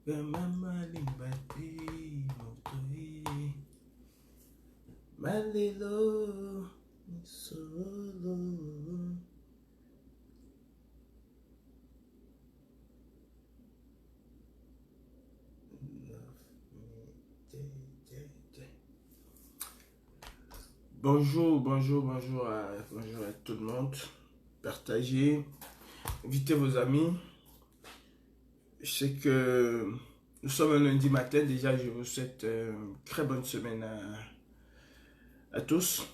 Mama limbati motoi malelo solo. Bonjour, bonjour à tout le monde. Partagez, invitez vos amis. Je sais que nous sommes un lundi matin. Déjà, je vous souhaite une très bonne semaine à tous.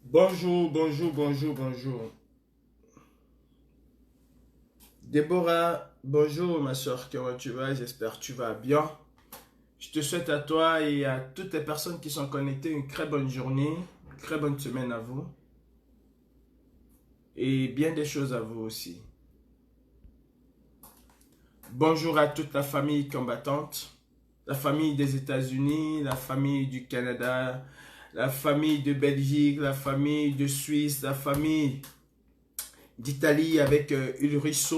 Bonjour. Déborah, bonjour ma soeur, comment tu vas? J'espère que tu vas bien. Je te souhaite à toi et à toutes les personnes qui sont connectées une très bonne journée, une très bonne semaine à vous. Et bien des choses à vous aussi. Bonjour à toute la famille combattante, la famille des États-Unis, la famille du Canada, la famille de Belgique, la famille de Suisse, la famille d'Italie avec Ulrich.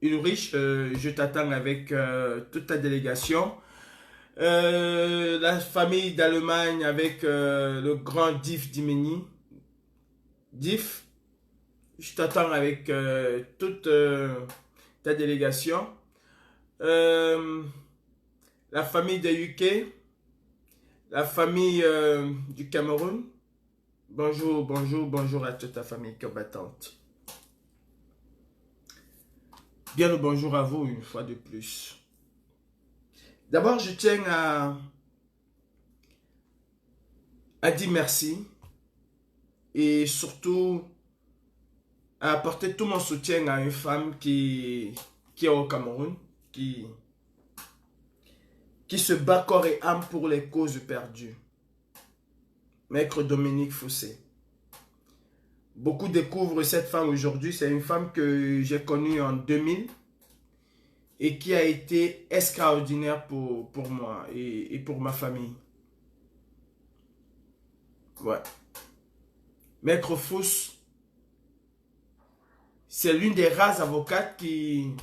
Ulrich, je t'attends avec toute ta délégation. La famille d'Allemagne avec le grand Diff Dimeni. Diff, je t'attends avec toute ta délégation. La famille de UK, la famille du Cameroun. Bonjour à toute ta famille combattante. Bien le bonjour à vous une fois de plus. D'abord, je tiens à dire merci et surtout à apporter tout mon soutien à une femme qui est au Cameroun, qui se bat corps et âme pour les causes perdues. Maître Dominique Fossé. Beaucoup découvrent cette femme aujourd'hui. C'est une femme que j'ai connue en 2000 et qui a été extraordinaire pour moi et pour ma famille. Ouais. Maître Fossé, c'est l'une des rares avocates qui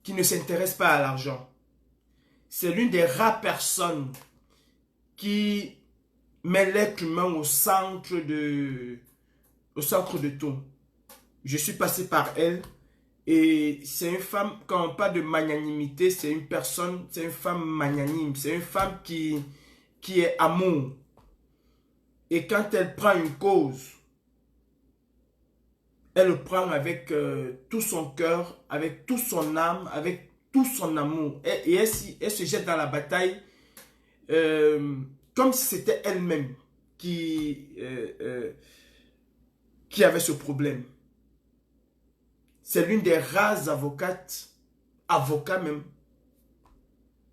ne s'intéresse pas à l'argent. C'est l'une des rares personnes qui met l'être humain au centre de tout. Je suis passé par elle et c'est une femme, quand on parle de magnanimité, c'est une femme magnanime, c'est une femme qui est amour. Et quand elle prend une cause, elle le prend avec tout son cœur, avec toute son âme, avec tout son amour. Et elle se jette dans la bataille comme si c'était elle-même qui avait ce problème. C'est l'une des rares avocats même,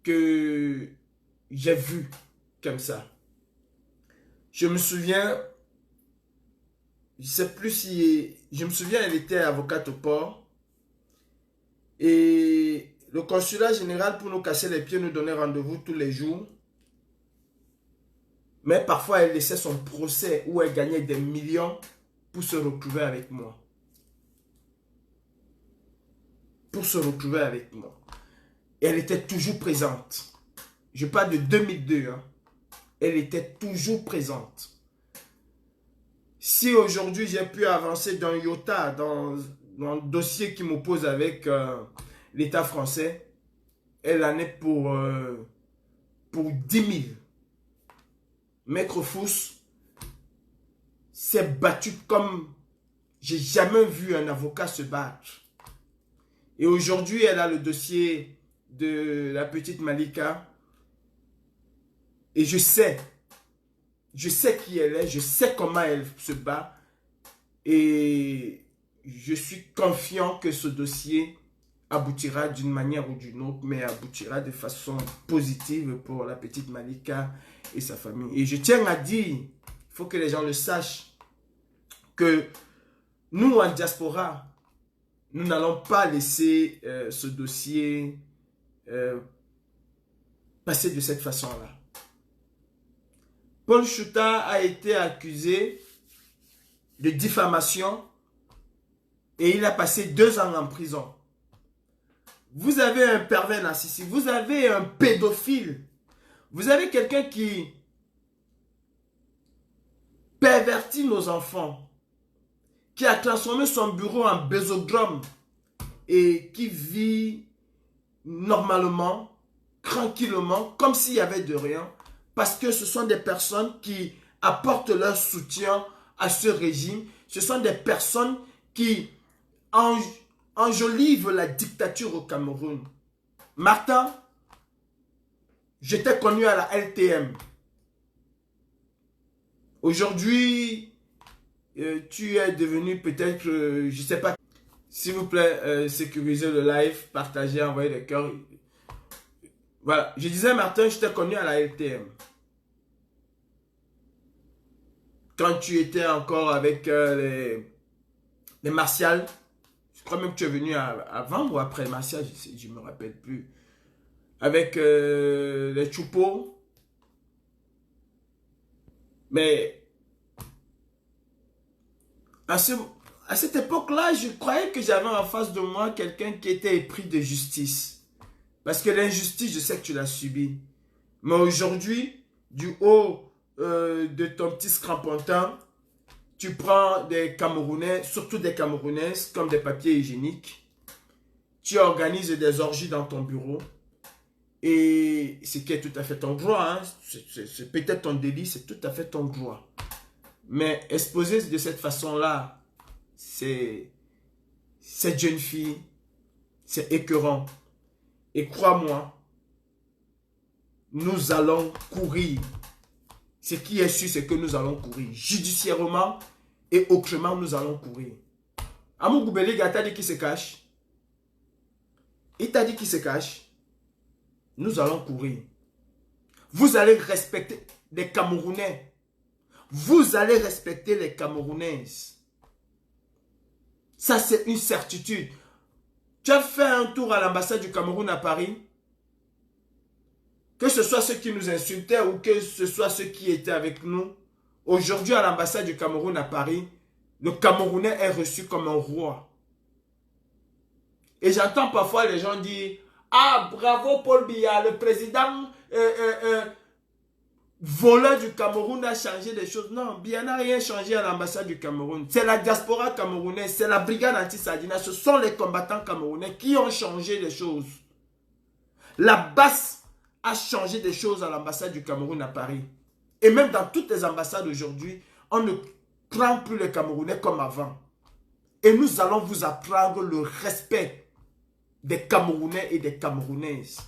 que j'ai vu comme ça. Je me souviens, elle était avocate au port. Et le consulat général, pour nous casser les pieds, nous donnait rendez-vous tous les jours. Mais parfois, elle laissait son procès où elle gagnait des millions pour se retrouver avec moi. Et elle était toujours présente. Je parle de 2002. Hein. Elle était toujours présente. Si aujourd'hui j'ai pu avancer d'un iota dans le dossier qui m'oppose avec l'État français, elle en est pour 10 000. Maître Fossé s'est battu comme j'ai jamais vu un avocat se battre. Et aujourd'hui, elle a le dossier de la petite Malika. Et je sais qui elle est, je sais comment elle se bat. Et je suis confiant que ce dossier aboutira d'une manière ou d'une autre, mais aboutira de façon positive pour la petite Malika et sa famille. Et je tiens à dire, il faut que les gens le sachent, que nous, en diaspora, nous n'allons pas laisser ce dossier passer de cette façon-là. Paul Chouta a été accusé de diffamation et il a passé 2 ans en prison. Vous avez un pervers narcissique, vous avez un pédophile, vous avez quelqu'un qui pervertit nos enfants, qui a transformé son bureau en bésodrome et qui vit normalement, tranquillement, comme s'il n'y avait de rien, parce que ce sont des personnes qui apportent leur soutien à ce régime. Ce sont des personnes qui enjolivent la dictature au Cameroun. Martin, je t'ai connu à la LTM. Aujourd'hui, tu es devenu peut-être, je ne sais pas. S'il vous plaît, sécurisez le live, partagez, envoyez des cœurs. Voilà, je disais Martin, je t'ai connu à la LTM. Quand tu étais encore avec les Martial, je crois même que tu es venu avant ou après les Martial, je ne me rappelle plus. Avec les Choupeaux. Mais à cette époque-là, je croyais que j'avais en face de moi quelqu'un qui était épris de justice. Parce que l'injustice, je sais que tu l'as subie. Mais aujourd'hui, du haut de ton petit scrampontin, tu prends des Camerounais, surtout des Camerounaises, comme des papiers hygiéniques. Tu organises des orgies dans ton bureau. Et ce qui est tout à fait ton droit, hein, c'est peut-être ton délit, c'est tout à fait ton droit. Mais exposer de cette façon-là, cette jeune fille, c'est écœurant. Et crois-moi, nous allons courir. Ce qui est sûr, c'est que nous allons courir. Judiciairement et autrement, nous allons courir. Amou Goubeliga t'a dit qu'il se cache. Il t'a dit qu'il se cache. Nous allons courir. Vous allez respecter les Camerounais. Vous allez respecter les Camerounaises. Ça, c'est une certitude. Tu as fait un tour à l'ambassade du Cameroun à Paris. Que ce soit ceux qui nous insultaient ou que ce soit ceux qui étaient avec nous. Aujourd'hui, à l'ambassade du Cameroun à Paris, le Camerounais est reçu comme un roi. Et j'entends parfois les gens dire « Ah, bravo Paul Biya, le président voleur du Cameroun a changé des choses. » Non, Biya n'a rien changé à l'ambassade du Cameroun. C'est la diaspora camerounaise, c'est la brigade anti-Sadina. Ce sont les combattants camerounais qui ont changé les choses. La basse a changé des choses à l'ambassade du Cameroun à Paris. Et même dans toutes les ambassades aujourd'hui, on ne prend plus les Camerounais comme avant. Et nous allons vous apprendre le respect des Camerounais et des Camerounaises.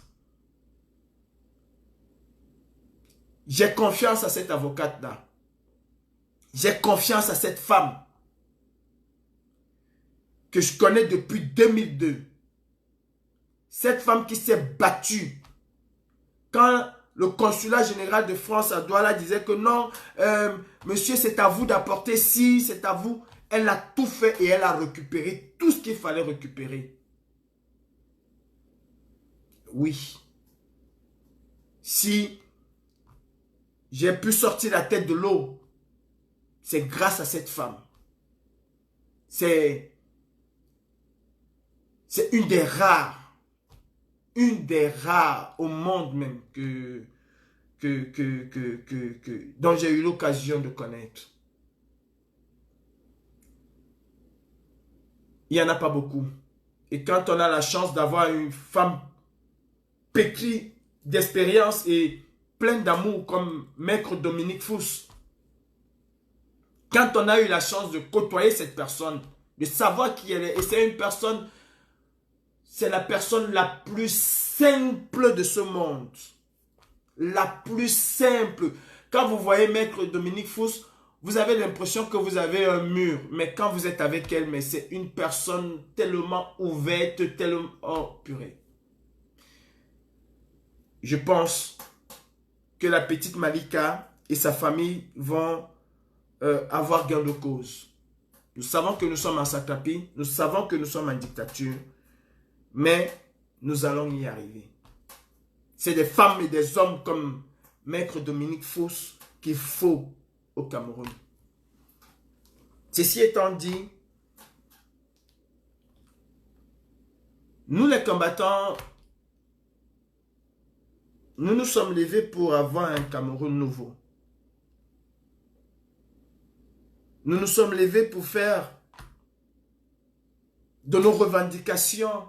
J'ai confiance à cette avocate-là. J'ai confiance à cette femme que je connais depuis 2002. Cette femme qui s'est battue. Quand le consulat général de France à Douala disait que non, monsieur, c'est à vous d'apporter ci, c'est à vous. Elle a tout fait et elle a récupéré tout ce qu'il fallait récupérer. Oui. Si j'ai pu sortir la tête de l'eau, c'est grâce à cette femme. C'est une des rares au monde même dont j'ai eu l'occasion de connaître. Il n'y en a pas beaucoup. Et quand on a la chance d'avoir une femme pétrie d'expérience et pleine d'amour comme Maître Dominique Fous, quand on a eu la chance de côtoyer cette personne, de savoir qui elle est, et c'est une personne, c'est la personne la plus simple de ce monde. La plus simple. Quand vous voyez Maître Dominique Fous, vous avez l'impression que vous avez un mur. Mais quand vous êtes avec elle, mais c'est une personne tellement ouverte, tellement... Oh, purée. Je pense que la petite Malika et sa famille vont avoir gain de cause. Nous savons que nous sommes en Sakapi, nous savons que nous sommes en dictature, mais nous allons y arriver. C'est des femmes et des hommes comme Maître Dominique Fous qu'il faut au Cameroun. Ceci étant dit, nous les combattants, nous nous sommes levés pour avoir un Cameroun nouveau. Nous nous sommes levés pour faire de nos revendications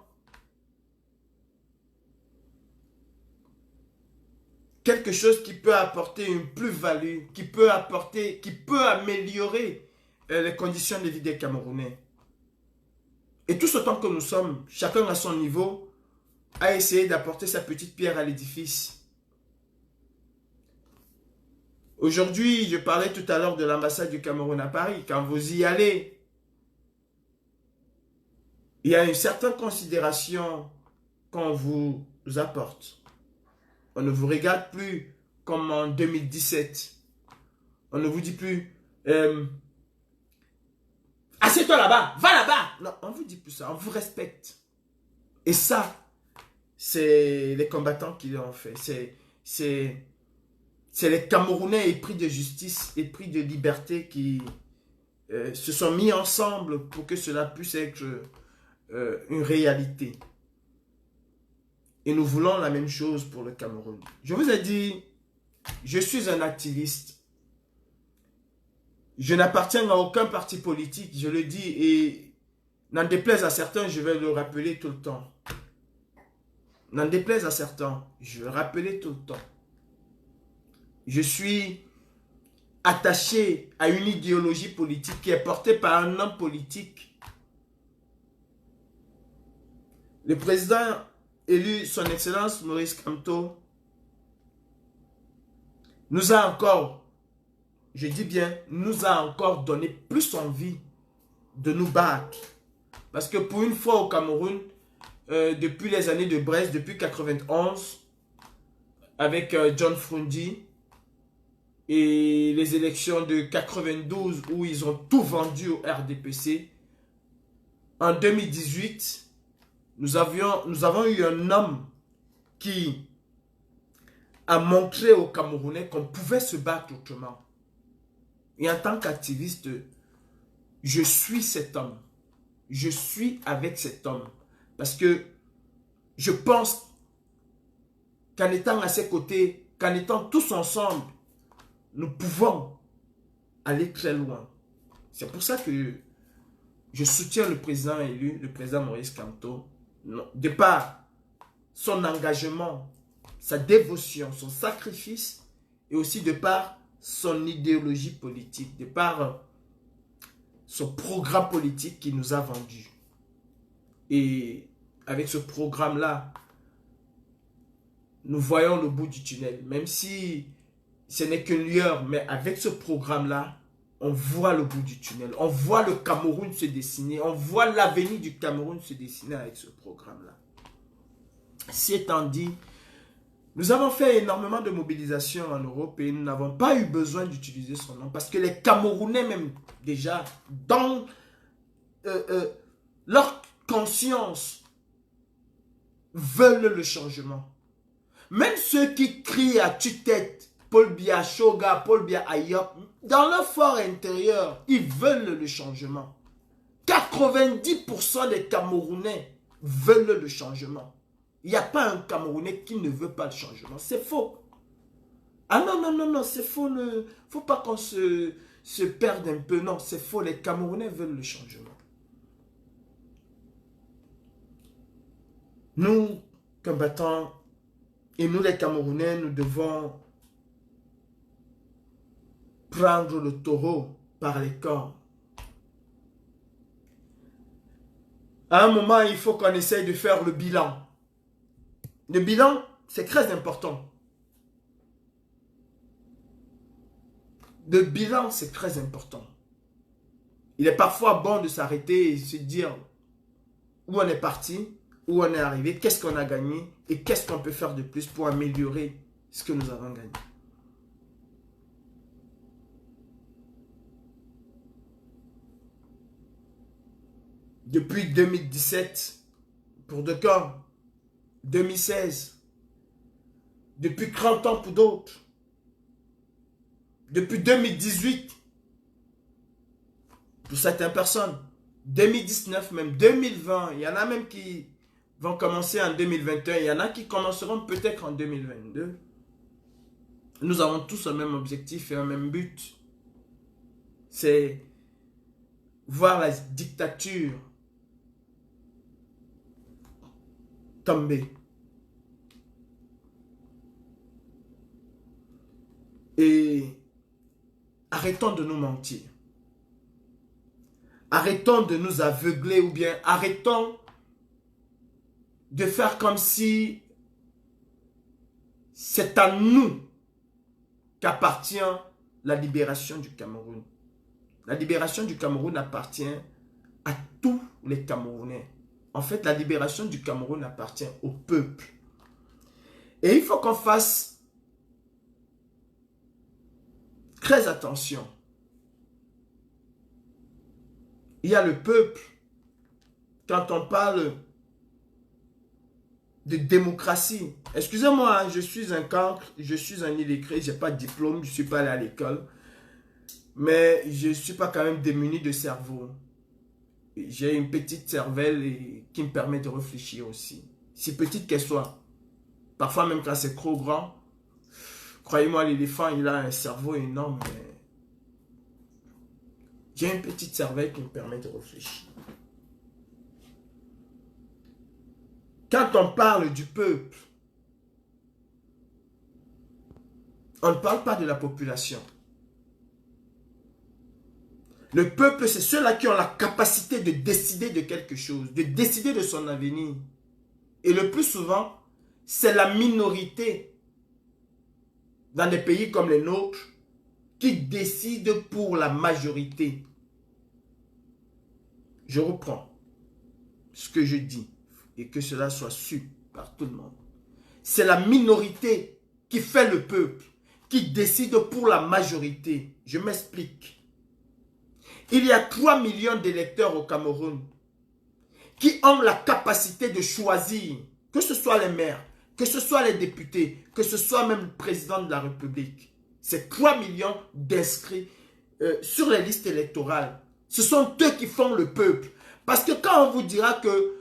quelque chose qui peut apporter une plus-value, qui peut améliorer les conditions de vie des Camerounais. Et tout ce temps que nous sommes, chacun à son niveau, a essayé d'apporter sa petite pierre à l'édifice. Aujourd'hui, je parlais tout à l'heure de l'ambassade du Cameroun à Paris. Quand vous y allez, il y a une certaine considération qu'on vous apporte. On ne vous regarde plus comme en 2017. On ne vous dit plus assieds-toi là-bas, va là-bas. Non, on ne vous dit plus ça, on vous respecte. Et ça, c'est les combattants qui l'ont fait. C'est les Camerounais épris de justice, épris de liberté qui se sont mis ensemble pour que cela puisse être une réalité. Et nous voulons la même chose pour le Cameroun. Je vous ai dit, je suis un activiste. Je n'appartiens à aucun parti politique, je le dis, et n'en déplaise à certains, je vais le rappeler tout le temps. N'en déplaise à certains, je vais le rappeler tout le temps. Je suis attaché à une idéologie politique qui est portée par un homme politique. Le président élu, son Excellence Maurice Kamto, nous a encore, je dis bien, nous a encore donné plus envie de nous battre. Parce que pour une fois au Cameroun, depuis les années de Brest, depuis 91, avec John Frundi, et les élections de 92 où ils ont tout vendu au RDPC, en 2018, nous avons eu un homme qui a montré aux Camerounais qu'on pouvait se battre autrement. Et en tant qu'activiste, je suis cet homme. Je suis avec cet homme. Parce que je pense qu'en étant à ses côtés, qu'en étant tous ensemble, nous pouvons aller très loin. C'est pour ça que je soutiens le président élu, le président Maurice Kamto, de par son engagement, sa dévotion, son sacrifice, et aussi de par son idéologie politique, de par son programme politique qu'il nous a vendu. Et avec ce programme-là, nous voyons le bout du tunnel. Même si ce n'est qu'une lueur, mais avec ce programme-là, on voit le bout du tunnel. On voit le Cameroun se dessiner. On voit l'avenir du Cameroun se dessiner avec ce programme-là. Ceci étant dit, nous avons fait énormément de mobilisation en Europe et nous n'avons pas eu besoin d'utiliser son nom parce que les Camerounais même déjà, dans leur conscience, veulent le changement. Même ceux qui crient à tue-tête, Paul Biya Shoga, Paul Biya Ayop, dans leur fort intérieur, ils veulent le changement. 90% des Camerounais veulent le changement. Il n'y a pas un Camerounais qui ne veut pas le changement. C'est faux. Ah non, non, non, non, c'est faux. Il ne faut pas qu'on se perde un peu. Non, c'est faux. Les Camerounais veulent le changement. Nous, combattants, et nous les Camerounais, nous devons prendre le taureau par les cornes. À un moment, il faut qu'on essaye de faire le bilan. Le bilan, c'est très important. Le bilan, c'est très important. Il est parfois bon de s'arrêter et se dire où on est parti, où on est arrivé, qu'est-ce qu'on a gagné et qu'est-ce qu'on peut faire de plus pour améliorer ce que nous avons gagné. Depuis 2017, pour d'aucuns, 2016, depuis 30 ans pour d'autres, depuis 2018, pour certaines personnes. 2019 même, 2020, il y en a même qui vont commencer en 2021, il y en a qui commenceront peut-être en 2022. Nous avons tous un même objectif et un même but. C'est voir la dictature tomber. Et arrêtons de nous mentir. Arrêtons de nous aveugler ou bien arrêtons de faire comme si c'est à nous qu'appartient la libération du Cameroun. La libération du Cameroun appartient à tous les Camerounais. En fait, la libération du Cameroun appartient au peuple. Et il faut qu'on fasse très attention. Il y a le peuple. Quand on parle de démocratie, excusez-moi, je suis un cancre, je suis un illettré, je n'ai pas de diplôme, je ne suis pas allé à l'école. Mais je ne suis pas quand même démuni de cerveau. J'ai une petite cervelle qui me permet de réfléchir aussi. Si petite qu'elle soit. Parfois même quand c'est trop grand. Croyez-moi, l'éléphant, il a un cerveau énorme. Mais j'ai une petite cervelle qui me permet de réfléchir. Quand on parle du peuple, on ne parle pas de la population. Le peuple, c'est ceux-là qui ont la capacité de décider de quelque chose, de décider de son avenir. Et le plus souvent, c'est la minorité dans des pays comme les nôtres qui décide pour la majorité. Je reprends ce que je dis et que cela soit su par tout le monde. C'est la minorité qui fait le peuple, qui décide pour la majorité. Je m'explique. Il y a 3 millions d'électeurs au Cameroun qui ont la capacité de choisir, que ce soit les maires, que ce soit les députés, que ce soit même le président de la République. C'est 3 millions d'inscrits sur les listes électorales. Ce sont eux qui font le peuple. Parce que quand on vous dira que,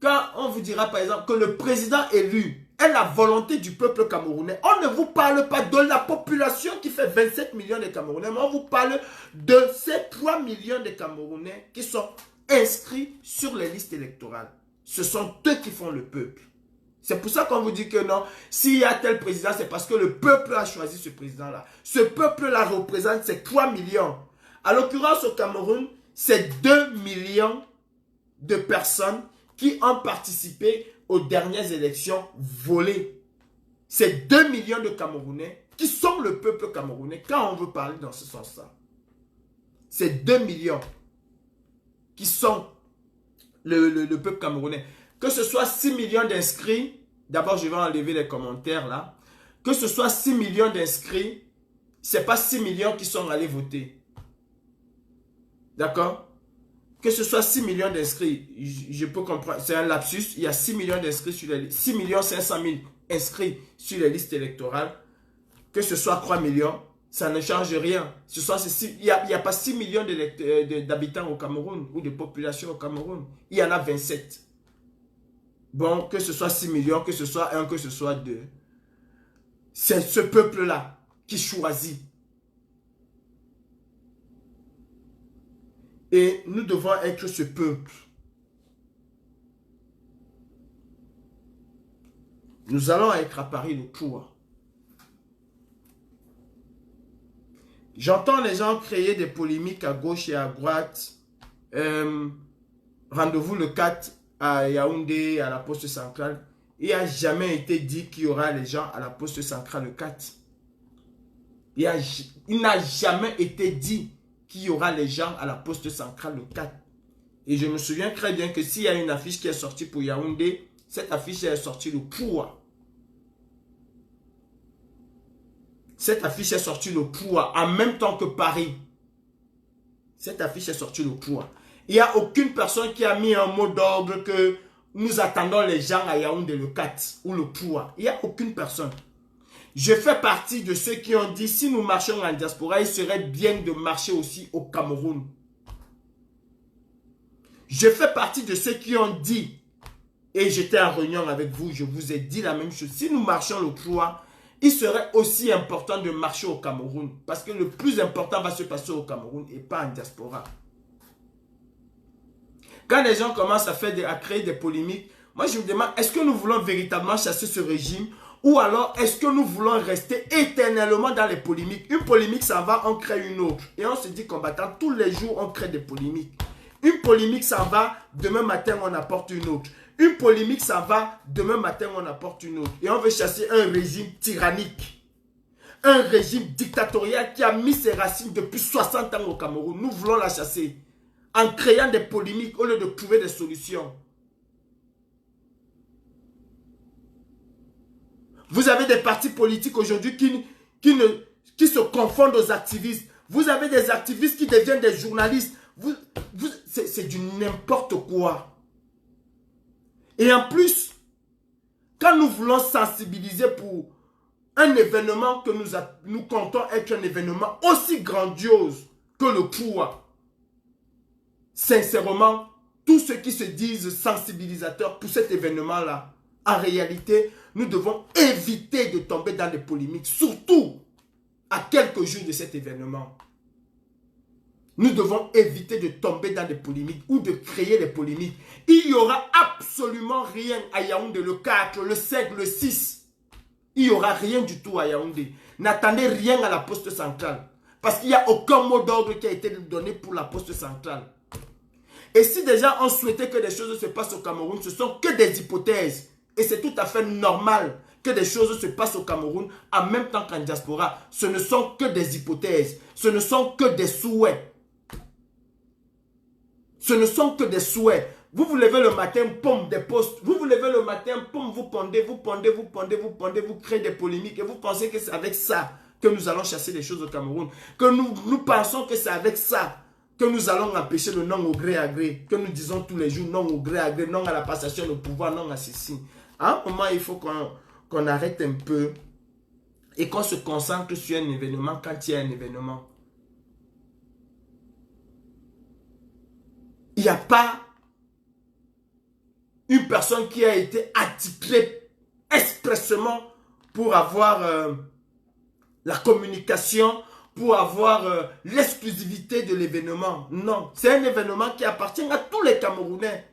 par exemple que le président élu est la volonté du peuple camerounais, on ne vous parle pas de la population qui fait 27 millions de Camerounais, mais on vous parle de ces 3 millions de Camerounais qui sont inscrits sur les listes électorales. Ce sont eux qui font le peuple. C'est pour ça qu'on vous dit que non, s'il y a tel président, c'est parce que le peuple a choisi ce président-là. Ce peuple-là représente ces 3 millions. À l'occurrence, au Cameroun, c'est 2 millions de personnes qui ont participé aux dernières élections volées. C'est 2 millions de Camerounais qui sont le peuple camerounais quand on veut parler dans ce sens-là. C'est 2 millions qui sont le peuple camerounais. Que ce soit 6 millions d'inscrits, d'abord je vais enlever les commentaires là, que ce soit 6 millions d'inscrits, ce n'est pas 6 millions qui sont allés voter. D'accord? Que ce soit 6 millions d'inscrits, je peux comprendre, c'est un lapsus, il y a 6 millions d'inscrits sur les listes, 6 500 000 inscrits sur les listes électorales, que ce soit 3 millions, ça ne change rien. Il n'y a pas 6 millions d'habitants au Cameroun ou de population au Cameroun, il y en a 27. Bon, que ce soit 6 millions, que ce soit 1, que ce soit 2. C'est ce peuple-là qui choisit. Et nous devons être ce peuple. Nous allons être à Paris le 3. J'entends les gens créer des polémiques à gauche et à droite. Rendez-vous le 4 à Yaoundé, à la poste centrale. Il n'a jamais été dit qu'il y aura les gens à la poste centrale le 4. Il n'a jamais été dit qu'il y aura les gens à la poste centrale le 4. Et je me souviens très bien que s'il y a une affiche qui est sortie pour Yaoundé, cette affiche est sortie le 3. Cette affiche est sortie le 3, en même temps que Paris. Cette affiche est sortie le 3. Il n'y a aucune personne qui a mis un mot d'ordre que nous attendons les gens à Yaoundé le 4 ou le 3. Il n'y a aucune personne. Je fais partie de ceux qui ont dit, si nous marchons en diaspora, il serait bien de marcher aussi au Cameroun. Je fais partie de ceux qui ont dit, et j'étais en réunion avec vous, je vous ai dit la même chose. Si nous marchons le 3, il serait aussi important de marcher au Cameroun. Parce que le plus important va se passer au Cameroun et pas en diaspora. Quand les gens commencent à créer des polémiques, moi je me demande, est-ce que nous voulons véritablement chasser ce régime ou alors est-ce que nous voulons rester éternellement dans les polémiques? Une polémique, ça va, on crée une autre. Et on se dit combattant, tous les jours on crée des polémiques. Une polémique, ça va, demain matin on apporte une autre. Une polémique, ça va, demain matin on apporte une autre. Et on veut chasser un régime tyrannique. Un régime dictatorial qui a mis ses racines depuis 60 ans au Cameroun. Nous voulons la chasser en créant des polémiques au lieu de trouver des solutions. Vous avez des partis politiques aujourd'hui qui se confondent aux activistes. Vous avez des activistes qui deviennent des journalistes. C'est du n'importe quoi. Et en plus, quand nous voulons sensibiliser pour un événement que nous comptons être un événement aussi grandiose que le Poua, sincèrement, tous ceux qui se disent sensibilisateurs pour cet événement-là, en réalité, nous devons éviter de tomber dans des polémiques, surtout à quelques jours de cet événement. Nous devons éviter de tomber dans des polémiques ou de créer des polémiques. Il n'y aura absolument rien à Yaoundé le 4, le 5, le 6. Il n'y aura rien du tout à Yaoundé. N'attendez rien à la poste centrale. Parce qu'il n'y a aucun mot d'ordre qui a été donné pour la poste centrale. Et si déjà on souhaitait que des choses se passent au Cameroun, ce sont que des hypothèses. Et c'est tout à fait normal que des choses se passent au Cameroun en même temps qu'en diaspora. Ce ne sont que des hypothèses. Ce ne sont que des souhaits. Ce ne sont que des souhaits. Vous vous levez le matin, pomme des postes. Vous vous levez le matin, pomme, vous pondez, vous créez des polémiques. Et vous pensez que c'est avec ça que nous allons chasser les choses au Cameroun. Que nous pensons que c'est avec ça que nous allons empêcher le non au gré à gré. Que nous disons tous les jours non au gré à gré, non à la passation de pouvoir, non à ceci. À un moment, il faut qu'on arrête un peu et qu'on se concentre sur un événement quand il y a un événement. Il n'y a pas une personne qui a été attitrée expressément pour avoir la communication, pour avoir l'exclusivité de l'événement. Non, c'est un événement qui appartient à tous les Camerounais.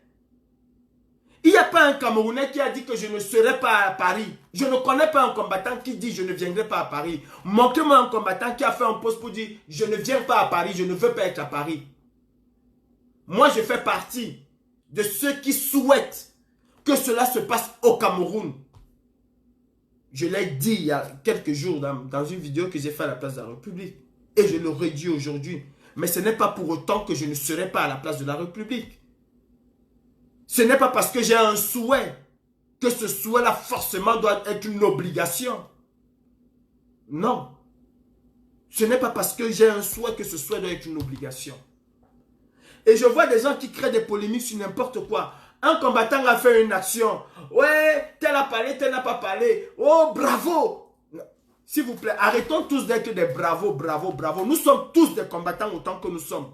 Il n'y a pas un Camerounais qui a dit que je ne serai pas à Paris. Je ne connais pas un combattant qui dit je ne viendrai pas à Paris. Montrez-moi un combattant qui a fait un post pour dire je ne viens pas à Paris, je ne veux pas être à Paris. Moi, je fais partie de ceux qui souhaitent que cela se passe au Cameroun. Je l'ai dit il y a quelques jours dans une vidéo que j'ai faite à la place de la République. Et je le redis aujourd'hui. Mais ce n'est pas pour autant que je ne serai pas à la place de la République. Ce n'est pas parce que j'ai un souhait que ce souhait-là forcément doit être une obligation. Non. Ce n'est pas parce que j'ai un souhait que ce souhait doit être une obligation. Et je vois des gens qui créent des polémiques sur n'importe quoi. Un combattant a fait une action. Ouais, tel a parlé, tel n'a pas parlé. Oh, bravo. S'il vous plaît, arrêtons tous d'être des bravos, bravo, bravo. Nous sommes tous des combattants autant que nous sommes.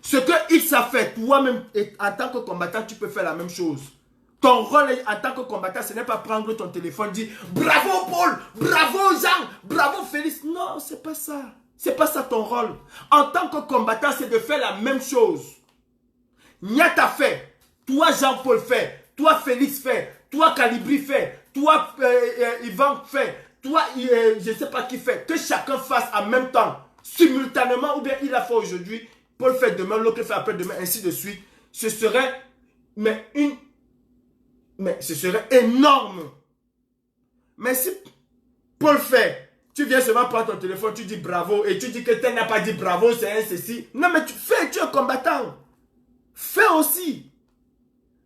Ce que X a fait, toi-même, en tant que combattant, tu peux faire la même chose. Ton rôle en tant que combattant, ce n'est pas prendre ton téléphone et dire bravo Paul, bravo Jean, bravo Félix. Non, c'est pas ça. C'est pas ça ton rôle. En tant que combattant, c'est de faire la même chose. Nyata fait, toi Jean-Paul fait, toi Félix fait, toi Calibri fait, toi Yvan fait, toi je ne sais pas qui fait. Que chacun fasse en même temps, simultanément, ou bien il a fait aujourd'hui, Paul fait demain, l'autre fait après-demain, ainsi de suite. Ce serait, ce serait énorme. Mais si Paul fait, tu viens seulement prendre ton téléphone, tu dis bravo, et tu dis que tel n'a pas dit bravo, c'est un ceci. Non, mais tu fais, tu es combattant. Fais aussi.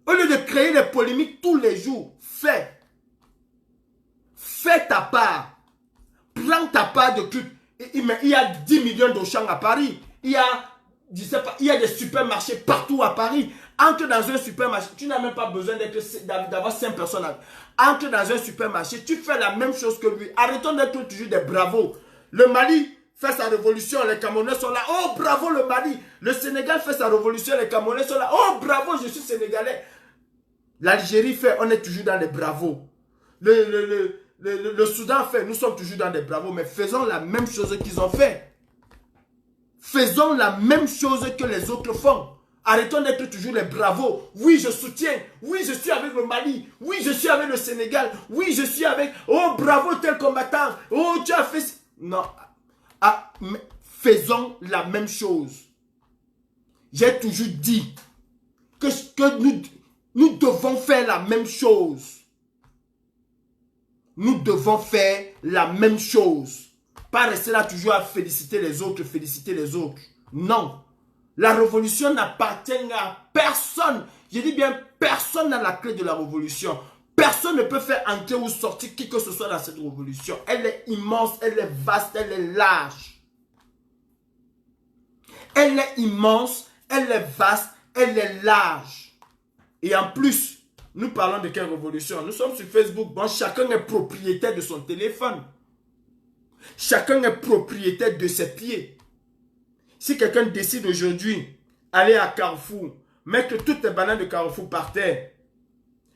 Au lieu de créer des polémiques tous les jours, fais. Fais ta part. Prends ta part de trucs. Il y a 10 millions d'Auchan à Paris. Il y a, je sais pas, il y a des supermarchés partout à Paris. Entre dans un supermarché, tu n'as même pas besoin d'avoir 5 personnes. Entre dans un supermarché, tu fais la même chose que lui. Arrêtons d'être toujours des bravos. Le Mali fait sa révolution, les Camerounais sont là. Oh, bravo le Mali. Le Sénégal fait sa révolution, les Camerounais sont là. Oh, bravo, je suis sénégalais. L'Algérie fait, on est toujours dans les bravos. Le Soudan fait, nous sommes toujours dans des bravos. Mais faisons la même chose qu'ils ont fait. Faisons la même chose que les autres font. Arrêtons d'être toujours les bravos. Oui, je soutiens. Oui, je suis avec le Mali. Oui, je suis avec le Sénégal. Oui, je suis avec... Oh, bravo tel combattant. Oh, tu as fait... Non. Ah, mais faisons la même chose. J'ai toujours dit que nous devons faire la même chose. Nous devons faire la même chose. Pas rester là toujours à féliciter les autres, féliciter les autres. Non. La révolution n'appartient à personne. Je dis bien, personne n'a la clé de la révolution. Personne ne peut faire entrer ou sortir qui que ce soit dans cette révolution. Elle est immense, elle est vaste, elle est large. Elle est immense, elle est vaste, elle est large. Et en plus, nous parlons de quelle révolution? Nous sommes sur Facebook. Bon, chacun est propriétaire de son téléphone. Chacun est propriétaire de ses pieds. Si quelqu'un décide aujourd'hui aller à Carrefour, mettre toutes les bananes de Carrefour par terre,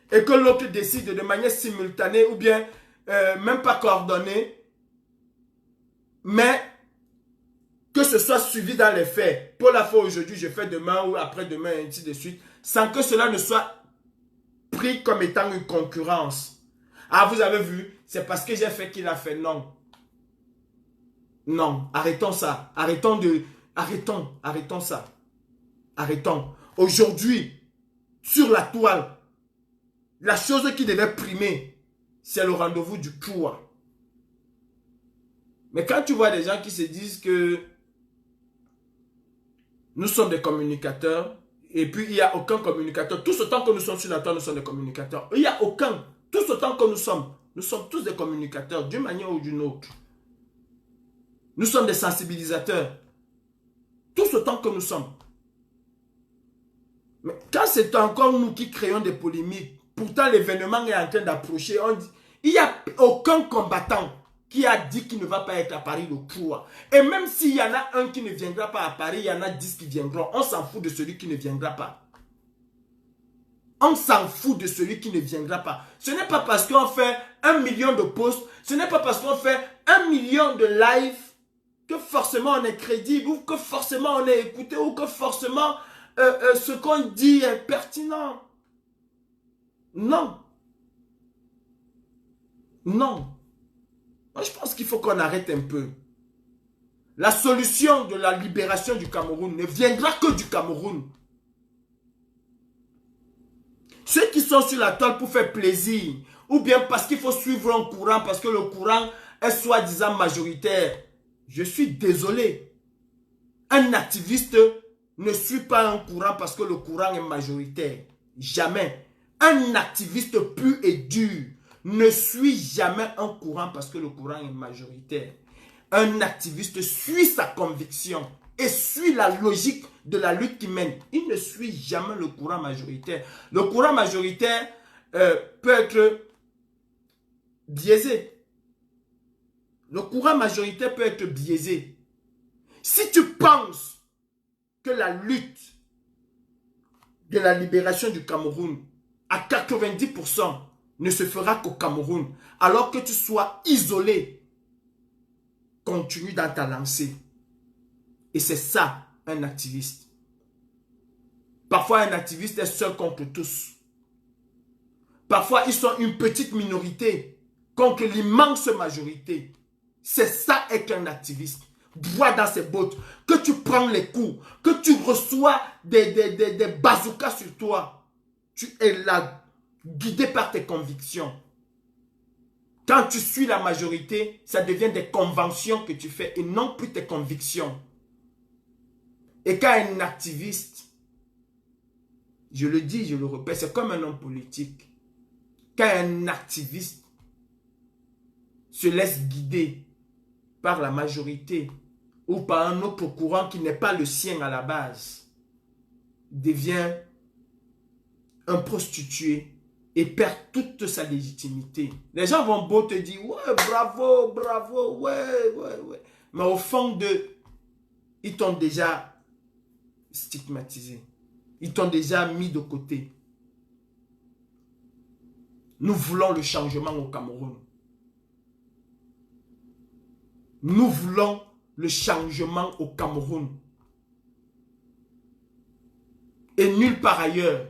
et que l'autre décide de manière simultanée ou bien même pas coordonnée, mais que ce soit suivi dans les faits. Pour la fois aujourd'hui, je fais demain ou après-demain, et ainsi de suite, sans que cela ne soit pris comme étant une concurrence. Ah, vous avez vu, c'est parce que j'ai fait qu'il a fait. Non. Non, arrêtons ça. Arrêtons ça. Arrêtons. Aujourd'hui, sur la toile, la chose qui devait primer, c'est le rendez-vous du pouvoir. Mais quand tu vois des gens qui se disent que nous sommes des communicateurs, et puis il n'y a aucun communicateur, tout ce temps que nous sommes sur la toile, nous sommes des communicateurs. Il n'y a aucun. Tout ce temps que nous sommes tous des communicateurs, d'une manière ou d'une autre. Nous sommes des sensibilisateurs. Tout ce temps que nous sommes. Mais quand c'est encore nous qui créons des polémiques, pourtant l'événement est en train d'approcher, on dit, il n'y a aucun combattant qui a dit qu'il ne va pas être à Paris le pouvoir. Et même s'il y en a un qui ne viendra pas à Paris, il y en a 10 qui viendront. On s'en fout de celui qui ne viendra pas. On s'en fout de celui qui ne viendra pas. Ce n'est pas parce qu'on fait 1 million de posts, ce n'est pas parce qu'on fait 1 million de lives que forcément on est crédible, ou que forcément on est écouté, ou que forcément ce qu'on dit est pertinent. Non. Non. Moi, je pense qu'il faut qu'on arrête un peu. La solution de la libération du Cameroun ne viendra que du Cameroun. Ceux qui sont sur la toile pour faire plaisir, ou bien parce qu'il faut suivre un courant, parce que le courant est soi-disant majoritaire, je suis désolé. Un activiste ne suit pas un courant parce que le courant est majoritaire. Jamais. Un activiste pur et dur ne suit jamais un courant parce que le courant est majoritaire. Un activiste suit sa conviction et suit la logique de la lutte qu'il mène. Il ne suit jamais le courant majoritaire. Le courant majoritaire peut être biaisé. Le courant majoritaire peut être biaisé. Si tu penses que la lutte de la libération du Cameroun à 90% ne se fera qu'au Cameroun, alors que tu sois isolé, continue dans ta lancée. Et c'est ça, un activiste. Parfois, un activiste est seul contre tous. Parfois, ils sont une petite minorité contre l'immense majorité. C'est ça être un activiste. Droit dans ses bottes, que tu prends les coups, que tu reçois des bazookas sur toi. Tu es là, guidé par tes convictions. Quand tu suis la majorité, ça devient des conventions que tu fais et non plus tes convictions. Et quand un activiste, je le dis, je le répète, c'est comme un homme politique. Quand un activiste se laisse guider par la majorité ou par un autre courant qui n'est pas le sien à la base, devient un prostitué et perd toute sa légitimité. Les gens vont beau te dire, ouais, bravo, bravo, ouais, ouais, ouais. Mais au fond d'eux, ils t'ont déjà stigmatisé. Ils t'ont déjà mis de côté. Nous voulons le changement au Cameroun. Nous voulons le changement au Cameroun. Et nulle part ailleurs.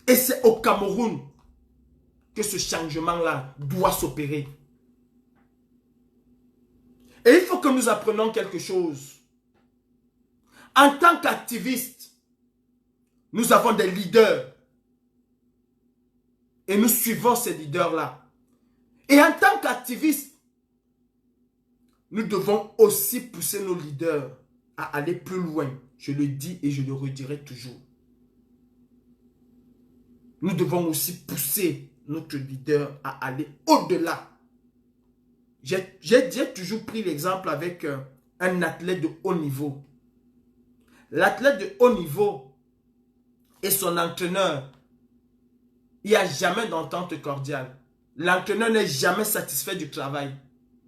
Et c'est au Cameroun que ce changement-là doit s'opérer. Et il faut que nous apprenions quelque chose. En tant qu'activistes, nous avons des leaders. Et nous suivons ces leaders-là. Et en tant qu'activistes, nous devons aussi pousser nos leaders à aller plus loin. Je le dis et je le redirai toujours. Nous devons aussi pousser notre leader à aller au-delà. J'ai toujours pris l'exemple avec un athlète de haut niveau. L'athlète de haut niveau et son entraîneur, il n'y a jamais d'entente cordiale. L'entraîneur n'est jamais satisfait du travail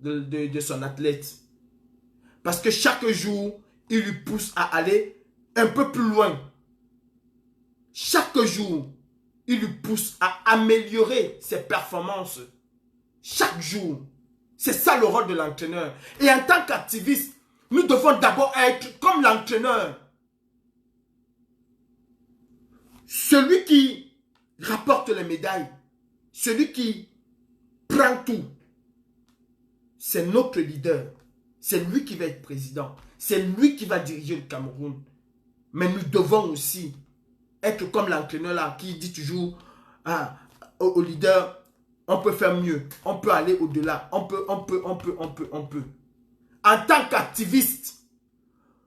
de son athlète. Parce que chaque jour, il lui pousse à aller un peu plus loin. Chaque jour, il lui pousse à améliorer ses performances. Chaque jour. C'est ça le rôle de l'entraîneur. Et en tant qu'activiste, nous devons d'abord être comme l'entraîneur. Celui qui rapporte les médailles. Celui qui prend tout. C'est notre leader. C'est lui qui va être président. C'est lui qui va diriger le Cameroun. Mais nous devons aussi être comme l'entraîneur là qui dit toujours au leader, on peut faire mieux, on peut aller au-delà, on peut. En tant qu'activiste,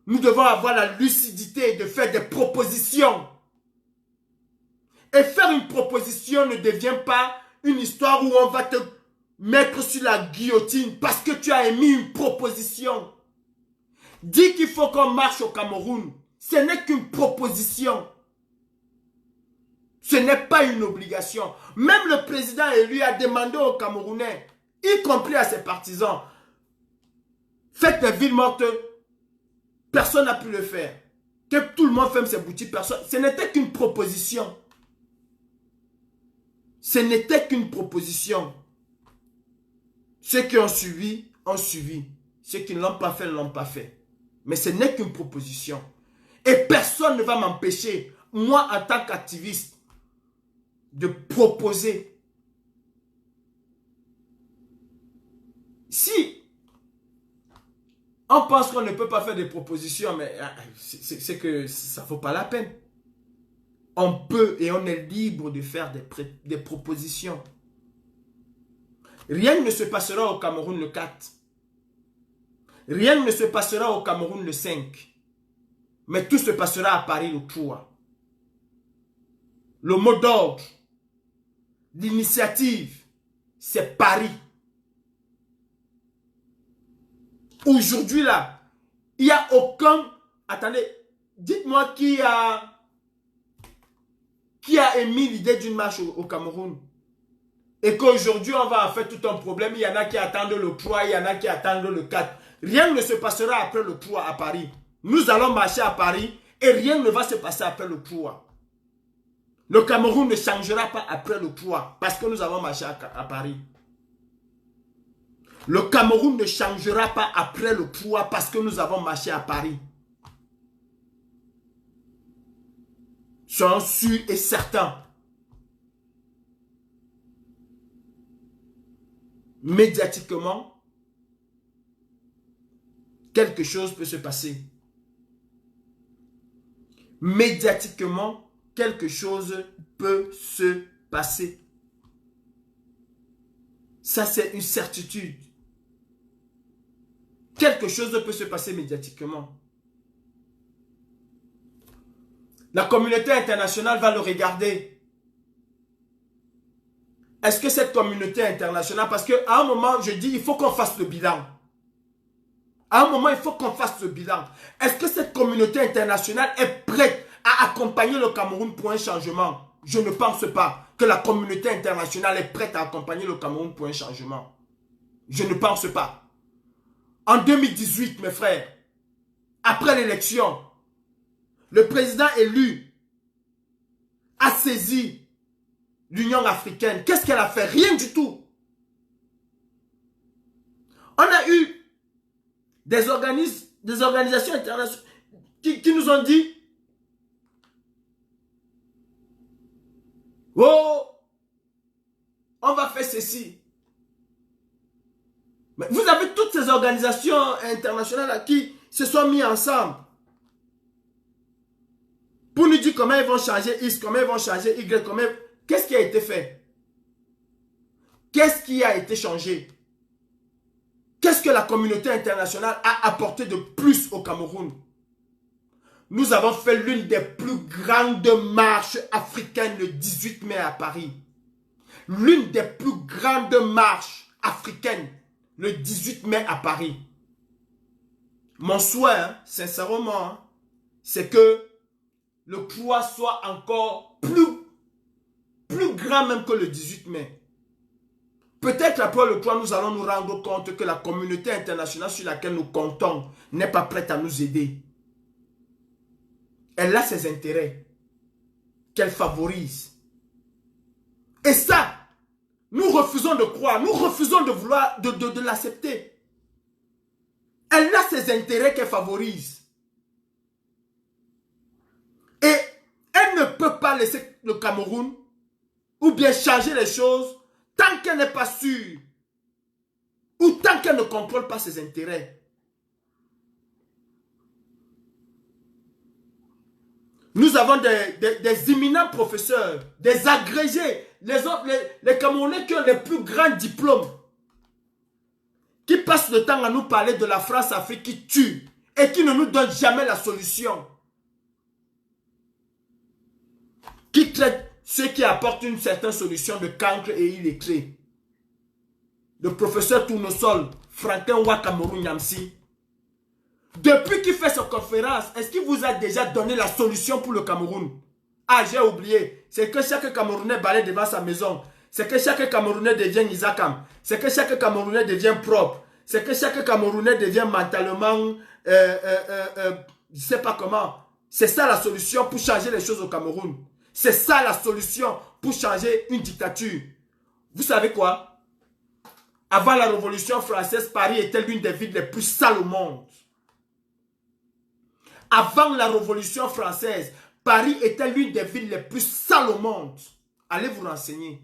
nous devons avoir la lucidité de faire des propositions. Et faire une proposition ne devient pas une histoire où on va te mettre sur la guillotine parce que tu as émis une proposition. Dis qu'il faut qu'on marche au Cameroun. Ce n'est qu'une proposition. Ce n'est pas une obligation. Même le président élu a demandé aux Camerounais, y compris à ses partisans, faites des villes mortes. Personne n'a pu le faire. Que tout le monde ferme ses boutiques. Personne. Ce n'était qu'une proposition. Ce n'était qu'une proposition. Ceux qui ont suivi, ont suivi. Ceux qui ne l'ont pas fait, ne l'ont pas fait. Mais ce n'est qu'une proposition. Et personne ne va m'empêcher, moi en tant qu'activiste, de proposer. Si on pense qu'on ne peut pas faire des propositions, mais c'est que ça ne vaut pas la peine. On peut et on est libre de faire des propositions. Rien ne se passera au Cameroun le 4. Rien ne se passera au Cameroun le 5. Mais tout se passera à Paris le 3. Le mot d'ordre, l'initiative, c'est Paris. Aujourd'hui là, il n'y a aucun... Attendez, dites-moi qui a émis l'idée d'une marche au Cameroun. Et qu'aujourd'hui on va en faire tout un problème. Il y en a qui attendent le 3, il y en a qui attendent le 4. Rien ne se passera après le 3 à Paris. Nous allons marcher à Paris et rien ne va se passer après le 3. Le Cameroun ne changera pas après le 3 parce que nous avons marché à Paris. Le Cameroun ne changera pas après le 3 parce que nous avons marché à Paris. Soyons sûrs et certains. Médiatiquement, quelque chose peut se passer. Médiatiquement, quelque chose peut se passer. Ça, c'est une certitude. Quelque chose peut se passer médiatiquement. La communauté internationale va le regarder. Est-ce que cette communauté internationale... Parce qu'à un moment, je dis, il faut qu'on fasse le bilan. À un moment, il faut qu'on fasse le bilan. Est-ce que cette communauté internationale est prête à accompagner le Cameroun pour un changement. Je ne pense pas que la communauté internationale est prête à accompagner le Cameroun pour un changement. Je ne pense pas. En 2018, mes frères, après l'élection, le président élu a saisi l'Union africaine. Qu'est-ce qu'elle a fait? Rien du tout. On a eu des organisations internationales qui nous ont dit: oh, on va faire ceci. Mais vous avez toutes ces organisations internationales qui se sont mis ensemble pour nous dire comment ils vont changer X, comment ils vont changer Y, comment... Qu'est-ce qui a été fait? Qu'est-ce qui a été changé? Qu'est-ce que la communauté internationale a apporté de plus au Cameroun? Nous avons fait l'une des plus grandes marches africaines le 18 mai à Paris. L'une des plus grandes marches africaines le 18 mai à Paris. Mon souhait, sincèrement, c'est que le poids soit encore plus grand même que le 18 mai. Peut-être après le poids, nous allons nous rendre compte que la communauté internationale sur laquelle nous comptons n'est pas prête à nous aider. Elle a ses intérêts qu'elle favorise. Et ça, nous refusons de croire, nous refusons de vouloir, de l'accepter. Elle a ses intérêts qu'elle favorise. Et elle ne peut pas laisser le Cameroun ou bien changer les choses tant qu'elle n'est pas sûre ou tant qu'elle ne contrôle pas ses intérêts. Nous avons des éminents professeurs, des agrégés, les Camerounais qui ont les plus grands diplômes, qui passent le temps à nous parler de la France-Afrique qui tue et qui ne nous donne jamais la solution. Qui traite ceux qui apportent une certaine solution de cancre et illettrés. Le professeur Tournesol, Franklin Wa Cameroun Yamsi. Depuis qu'il fait sa conférence, est-ce qu'il vous a déjà donné la solution pour le Cameroun? Ah, j'ai oublié. C'est que chaque Camerounais balaye devant sa maison. C'est que chaque Camerounais devient Isakam. C'est que chaque Camerounais devient propre. C'est que chaque Camerounais devient mentalement... je ne sais pas comment. C'est ça la solution pour changer les choses au Cameroun. C'est ça la solution pour changer une dictature. Vous savez quoi? Avant la Révolution française, Paris était l'une des villes les plus sales au monde. Avant la Révolution française, Paris était l'une des villes les plus sales au monde. Allez vous renseigner.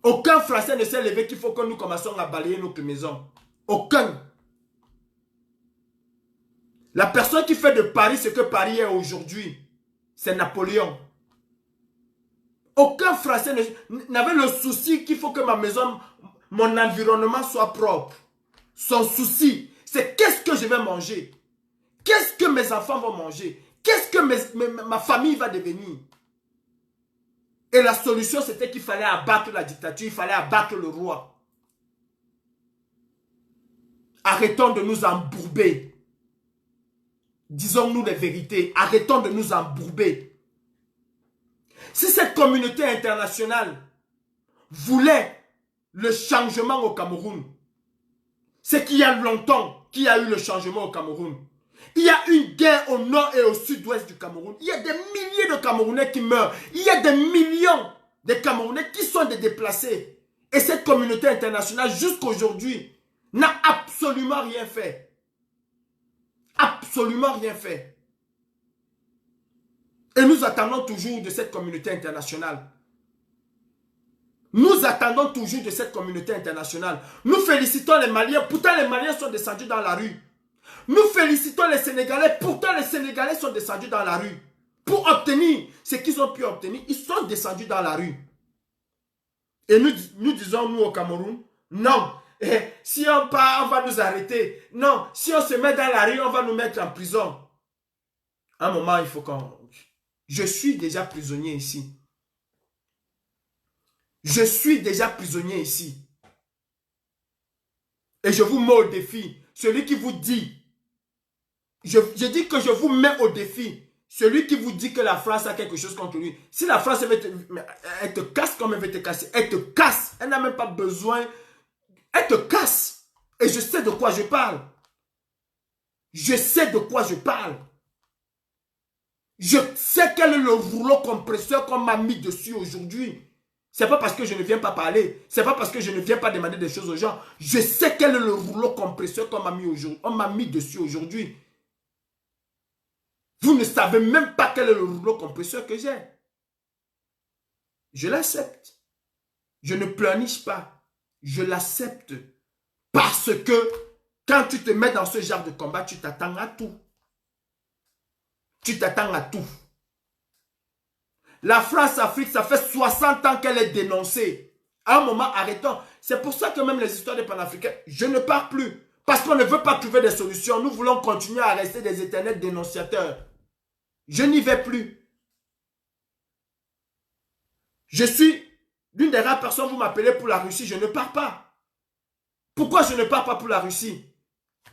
Aucun Français ne s'est levé qu'il faut que nous commençons à balayer notre maison. Aucun. La personne qui fait de Paris ce que Paris est aujourd'hui, c'est Napoléon. Aucun Français n'avait le souci qu'il faut que ma maison, mon environnement soit propre. Son souci, c'est qu'est-ce que je vais manger? Qu'est-ce que mes enfants vont manger? Qu'est-ce que ma famille va devenir? Et la solution, c'était qu'il fallait abattre la dictature, il fallait abattre le roi. Arrêtons de nous embourber. Disons-nous les vérités. Arrêtons de nous embourber. Si cette communauté internationale voulait le changement au Cameroun, c'est qu'il y a longtemps qu'il y a eu le changement au Cameroun. Il y a une guerre au nord et au sud-ouest du Cameroun. Il y a des milliers de Camerounais qui meurent. Il y a des millions de Camerounais qui sont des déplacés. Et cette communauté internationale, jusqu'à aujourd'hui, n'a absolument rien fait. Absolument rien fait. Et nous attendons toujours de cette communauté internationale. Nous attendons toujours de cette communauté internationale. Nous félicitons les Maliens. Pourtant, les Maliens sont descendus dans la rue. Nous félicitons les Sénégalais. Pourtant, les Sénégalais sont descendus dans la rue. Pour obtenir ce qu'ils ont pu obtenir, ils sont descendus dans la rue. Et nous disons, nous au Cameroun, non. Si on part, on va nous arrêter. Non, si on se met dans la rue, on va nous mettre en prison. À un moment, il faut qu'on... Je suis déjà prisonnier ici. Je suis déjà prisonnier ici. Et je vous mets au défi. Celui qui vous dit, je dis que je vous mets au défi. Celui qui vous dit que la France a quelque chose contre lui, si la France elle te casse comme elle veut te casser, elle te casse. Elle n'a même pas besoin. Elle te casse. Et je sais de quoi je parle. Je sais de quoi je parle. Je sais quel est le rouleau compresseur qu'on m'a mis dessus aujourd'hui. C'est pas parce que je ne viens pas parler. C'est pas parce que je ne viens pas demander des choses aux gens. Je sais quel est le rouleau compresseur qu'on m'a mis aujourd'hui. On m'a mis dessus aujourd'hui. Vous ne savez même pas quel est le rouleau compresseur que j'ai. Je l'accepte. Je ne pleurniche pas. Je l'accepte. Parce que quand tu te mets dans ce genre de combat, tu t'attends à tout. Tu t'attends à tout. La France-Afrique, ça fait 60 ans qu'elle est dénoncée. À un moment, arrêtons. C'est pour ça que même les histoires des panafricains, je ne parle plus. Parce qu'on ne veut pas trouver des solutions. Nous voulons continuer à rester des éternels dénonciateurs. Je n'y vais plus. Je suis l'une des rares personnes, vous m'appelez pour la Russie, je ne pars pas. Pourquoi je ne pars pas pour la Russie?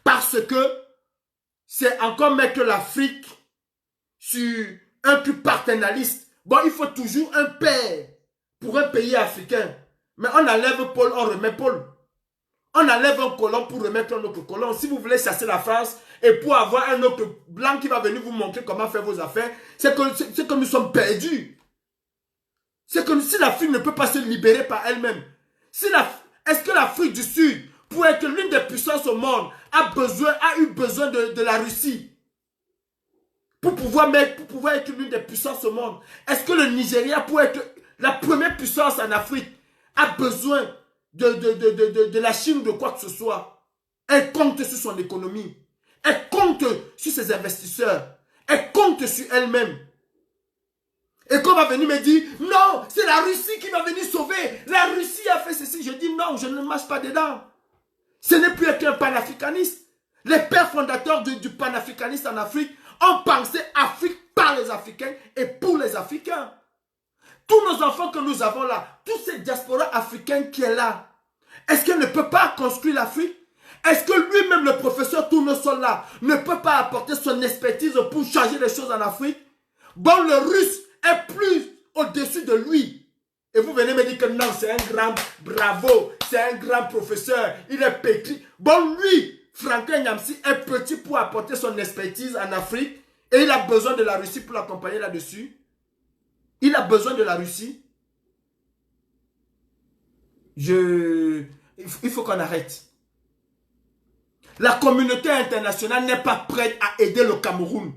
Parce que c'est encore mettre l'Afrique sur un truc paternaliste. Bon, il faut toujours un père pour un pays africain. Mais on enlève Paul, on remet Paul. On enlève un colon pour remettre un autre colon. Si vous voulez chasser la France et pour avoir un autre blanc qui va venir vous montrer comment faire vos affaires, c'est que nous sommes perdus. C'est que si l'Afrique ne peut pas se libérer par elle-même, est-ce que l'Afrique du Sud, pour être l'une des puissances au monde, a eu besoin de la Russie pour pouvoir être l'une des puissances au monde? Est-ce que le Nigeria, pour être la première puissance en Afrique, a besoin de la Chine ou de quoi que ce soit? Elle compte sur son économie. Elle compte sur ses investisseurs. Elle compte sur elle-même. Et qu'on va venir me dire, non, c'est la Russie qui va venir sauver. La Russie a fait ceci. Je dis non, je ne marche pas dedans. Ce n'est plus qu'un panafricaniste. Les pères fondateurs du panafricanisme en Afrique ont pensé Afrique par les Africains et pour les Africains. Tous nos enfants que nous avons là, tous ces diasporas africains qui est là, est-ce qu'elle ne peut pas construire l'Afrique? Est-ce que lui-même, le professeur Tournesol là, ne peut pas apporter son expertise pour changer les choses en Afrique? Bon, le Russe est plus au-dessus de lui. Et vous venez me dire que non, c'est un grand bravo, c'est un grand professeur, il est petit. Bon, lui, Franklin Nyamsi est petit pour apporter son expertise en Afrique et il a besoin de la Russie pour l'accompagner là-dessus. Il a besoin de la Russie. Il faut qu'on arrête. La communauté internationale n'est pas prête à aider le Cameroun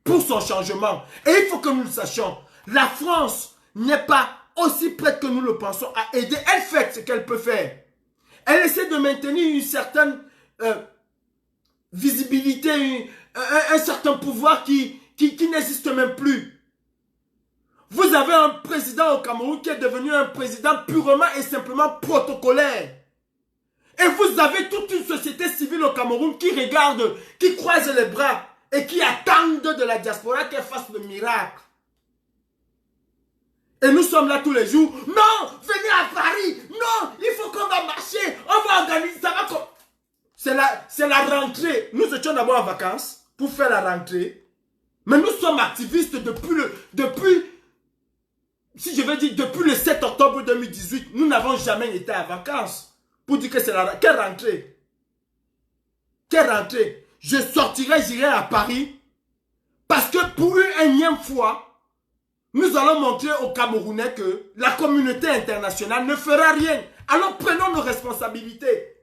pour son changement. Et il faut que nous le sachions. La France n'est pas aussi prête que nous le pensons à aider. Elle fait ce qu'elle peut faire. Elle essaie de maintenir une certaine visibilité, un certain pouvoir qui n'existe même plus. Vous avez un président au Cameroun qui est devenu un président purement et simplement protocolaire. Et vous avez toute une société civile au Cameroun qui regarde, qui croise les bras et qui attendent de la diaspora qu'elle fasse le miracle. Et nous sommes là tous les jours. Non, venez à Paris. Non, il faut qu'on va marcher. On va organiser. Ça va comme... C'est la rentrée. Nous étions d'abord en vacances pour faire la rentrée. Mais nous sommes activistes depuis si je veux dire, depuis le 7 octobre 2018, nous n'avons jamais été en vacances. Pour dire que c'est la... Quelle rentrée? Quelle rentrée? Je sortirai, j'irai à Paris. Parce que pour une énième fois, nous allons montrer aux Camerounais que la communauté internationale ne fera rien. Alors prenons nos responsabilités.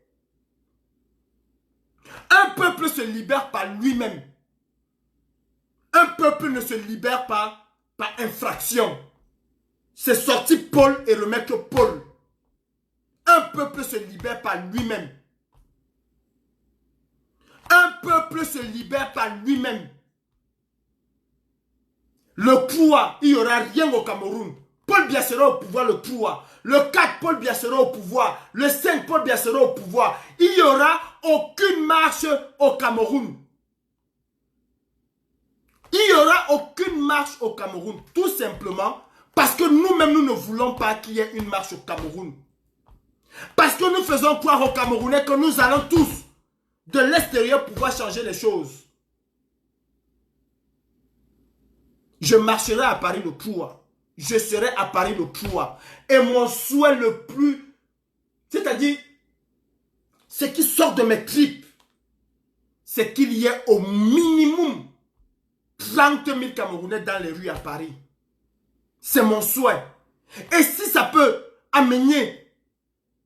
Un peuple se libère par lui-même. Un peuple ne se libère pas par infraction. C'est sortir Paul et remettre Paul. Un peuple se libère par lui-même. Un peuple se libère par lui-même. Le Croix, il n'y aura rien au Cameroun. Paul Biya sera au pouvoir, le Croix. Le 4, Paul Biya sera au pouvoir. Le 5, Paul Biya sera au pouvoir. Il n'y aura aucune marche au Cameroun. Il n'y aura aucune marche au Cameroun. Tout simplement parce que nous-mêmes, nous ne voulons pas qu'il y ait une marche au Cameroun. Parce que nous faisons croire aux Camerounais que nous allons tous, de l'extérieur, pouvoir changer les choses. Je marcherai à Paris le 3. Je serai à Paris le 3. Et mon souhait le plus, c'est-à-dire, ce qui sort de mes tripes, c'est qu'il y ait au minimum 30 000 Camerounais dans les rues à Paris. C'est mon souhait. Et si ça peut amener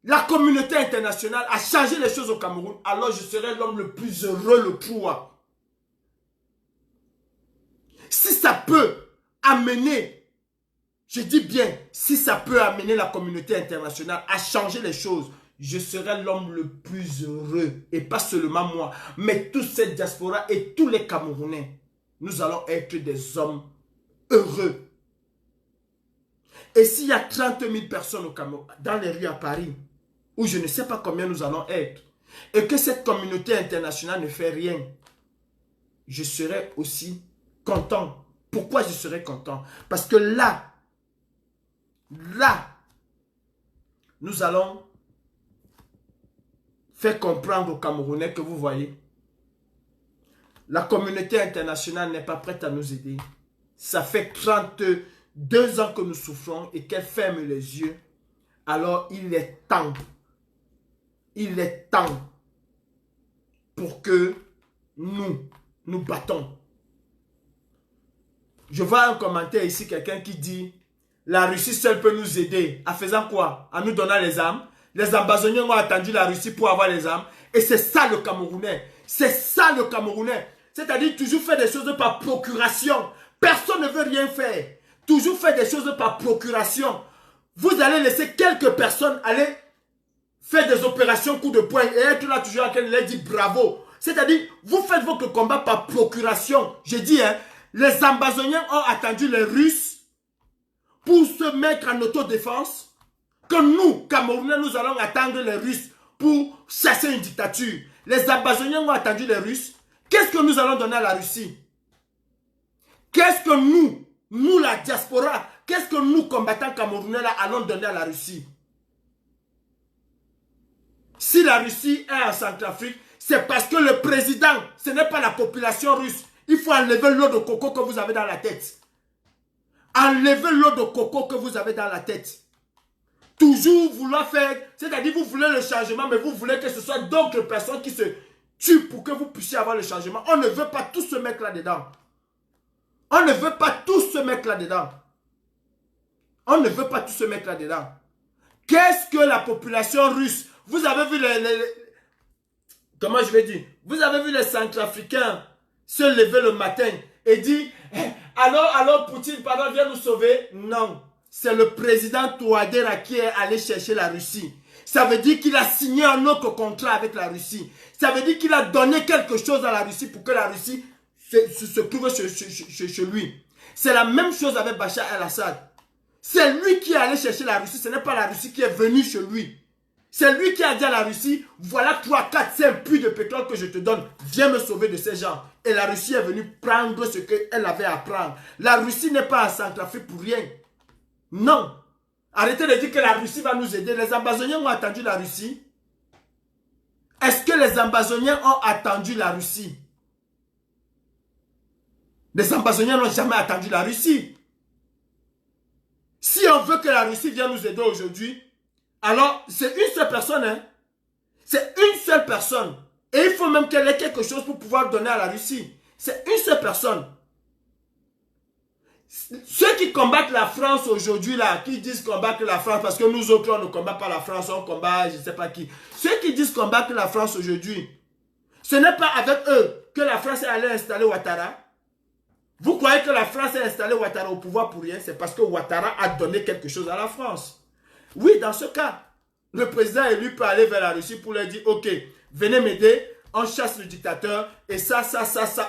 la communauté internationale à changer les choses au Cameroun, alors je serai l'homme le plus heureux le 3. Si ça peut amener, je dis bien, si ça peut amener la communauté internationale à changer les choses, je serai l'homme le plus heureux. Et pas seulement moi, mais toute cette diaspora et tous les Camerounais. Nous allons être des hommes heureux. Et s'il y a 30 000 personnes au Cameroun, dans les rues à Paris, où je ne sais pas combien nous allons être, et que cette communauté internationale ne fait rien, je serai aussi content. Pourquoi je serai content? Parce que là, nous allons faire comprendre aux Camerounais que vous voyez, la communauté internationale n'est pas prête à nous aider. Ça fait 32 ans que nous souffrons et qu'elle ferme les yeux. Alors il est temps pour que nous battons. Je vois un commentaire ici, quelqu'un qui dit la Russie seule peut nous aider. En faisant quoi? En nous donnant les armes. Les ambazoniens ont attendu la Russie pour avoir les armes. Et c'est ça le Camerounais. C'est ça le Camerounais. C'est-à-dire toujours faire des choses par procuration. Personne ne veut rien faire. Toujours faire des choses par procuration. Vous allez laisser quelques personnes aller faire des opérations coup de poing et être là toujours à quelqu'un leur dit bravo. C'est-à-dire, vous faites votre combat par procuration. Je dis, hein, les ambazoniens ont attendu les Russes pour se mettre en autodéfense. Que nous, Camerounais, nous allons attendre les Russes pour chasser une dictature. Les ambazoniens ont attendu les Russes. Qu'est-ce que nous allons donner à la Russie? Qu'est-ce que nous la diaspora, qu'est-ce que nous, combattants camerounais, là, allons donner à la Russie? Si la Russie est en Centrafrique, c'est parce que le président, ce n'est pas la population russe. Il faut enlever l'eau de coco que vous avez dans la tête. Enlevez l'eau de coco que vous avez dans la tête. Toujours vouloir faire, c'est-à-dire vous voulez le changement, mais vous voulez que ce soit d'autres personnes qui se tuent pour que vous puissiez avoir le changement. On ne veut pas tous se mettre là-dedans. On ne veut pas tous se mettre là-dedans. On ne veut pas tous se mettre là-dedans. Qu'est-ce que la population russe? Vous avez vu comment je vais dire? Vous avez vu les Centrafricains se lever le matin et dire alors Poutine, pardon, viens nous sauver. Non. C'est le président Touadéra qui est allé chercher la Russie. Ça veut dire qu'il a signé un autre contrat avec la Russie. Ça veut dire qu'il a donné quelque chose à la Russie pour que la Russie se trouve chez lui. C'est la même chose avec Bachar el-Assad. C'est lui qui est allé chercher la Russie. Ce n'est pas la Russie qui est venue chez lui. C'est lui qui a dit à la Russie, voilà 3, 4, 5 puits de pétrole que je te donne. Viens me sauver de ces gens. Et la Russie est venue prendre ce qu'elle avait à prendre. La Russie n'est pas en Centrafrique pour rien. Non. Arrêtez de dire que la Russie va nous aider. Les ambazoniens ont attendu la Russie. Est-ce que les ambazoniens ont attendu la Russie? Les ambazoniens n'ont jamais attendu la Russie. Si on veut que la Russie vienne nous aider aujourd'hui, alors c'est une seule personne. Hein? C'est une seule personne. Et il faut même qu'elle ait quelque chose pour pouvoir donner à la Russie. C'est une seule personne. Ceux qui combattent la France aujourd'hui, là, qui disent combattre la France, parce que nous autres, on ne combat pas la France, on combat je ne sais pas qui. Ceux qui disent combattre la France aujourd'hui, ce n'est pas avec eux que la France est allée installer Ouattara. Vous croyez que la France a installé Ouattara au pouvoir pour rien? C'est parce que Ouattara a donné quelque chose à la France. Oui, dans ce cas, le président élu peut aller vers la Russie pour leur dire, ok, venez m'aider, on chasse le dictateur, et ça.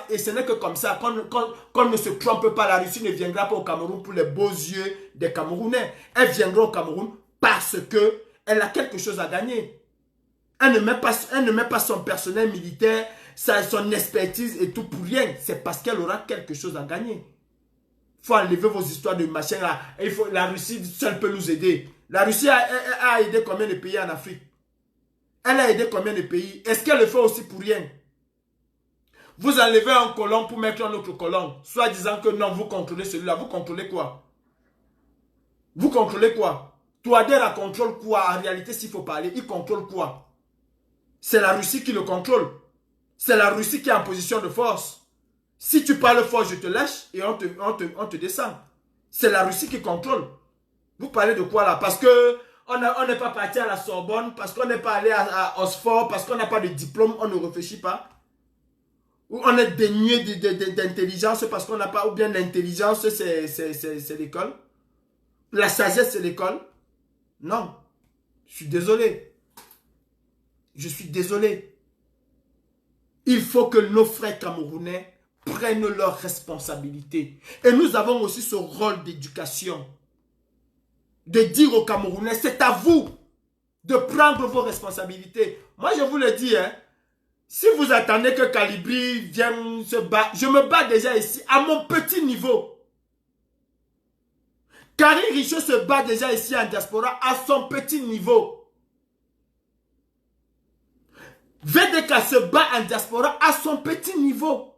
Et ce n'est que comme ça, qu'on ne se trompe pas, la Russie ne viendra pas au Cameroun pour les beaux yeux des Camerounais. Elle viendra au Cameroun parce qu'elle a quelque chose à gagner. Elle ne met pas son personnel militaire, son expertise et tout pour rien. C'est parce qu'elle aura quelque chose à gagner. Il faut enlever vos histoires de machin là. La Russie seule peut nous aider. La Russie a aidé combien de pays en Afrique? Elle a aidé combien de pays? Est-ce qu'elle le fait aussi pour rien? Vous enlevez un colon pour mettre un autre colon, soit disant que non, vous contrôlez celui-là. Vous contrôlez quoi? Vous contrôlez quoi? Touadéra contrôle quoi? En réalité, s'il faut parler, il contrôle quoi? C'est la Russie qui le contrôle. C'est la Russie qui est en position de force. Si tu parles fort, je te lâche et on te descend. C'est la Russie qui contrôle. Vous parlez de quoi là? Parce que on n'est pas parti à la Sorbonne, parce qu'on n'est pas allé à Oxford, parce qu'on n'a pas de diplôme, on ne réfléchit pas. Ou on est dénué d'intelligence parce qu'on n'a pas, ou bien l'intelligence c'est l'école. La sagesse c'est l'école. Non. Je suis désolé. Je suis désolé. Il faut que nos frères camerounais prennent leurs responsabilités. Et nous avons aussi ce rôle d'éducation. De dire aux Camerounais, c'est à vous de prendre vos responsabilités. Moi, je vous le dis, hein, si vous attendez que Calibri vienne se battre, je me bats déjà ici, à mon petit niveau. Karim Richaud se bat déjà ici en diaspora, à son petit niveau. VDK se bat en diaspora, à son petit niveau.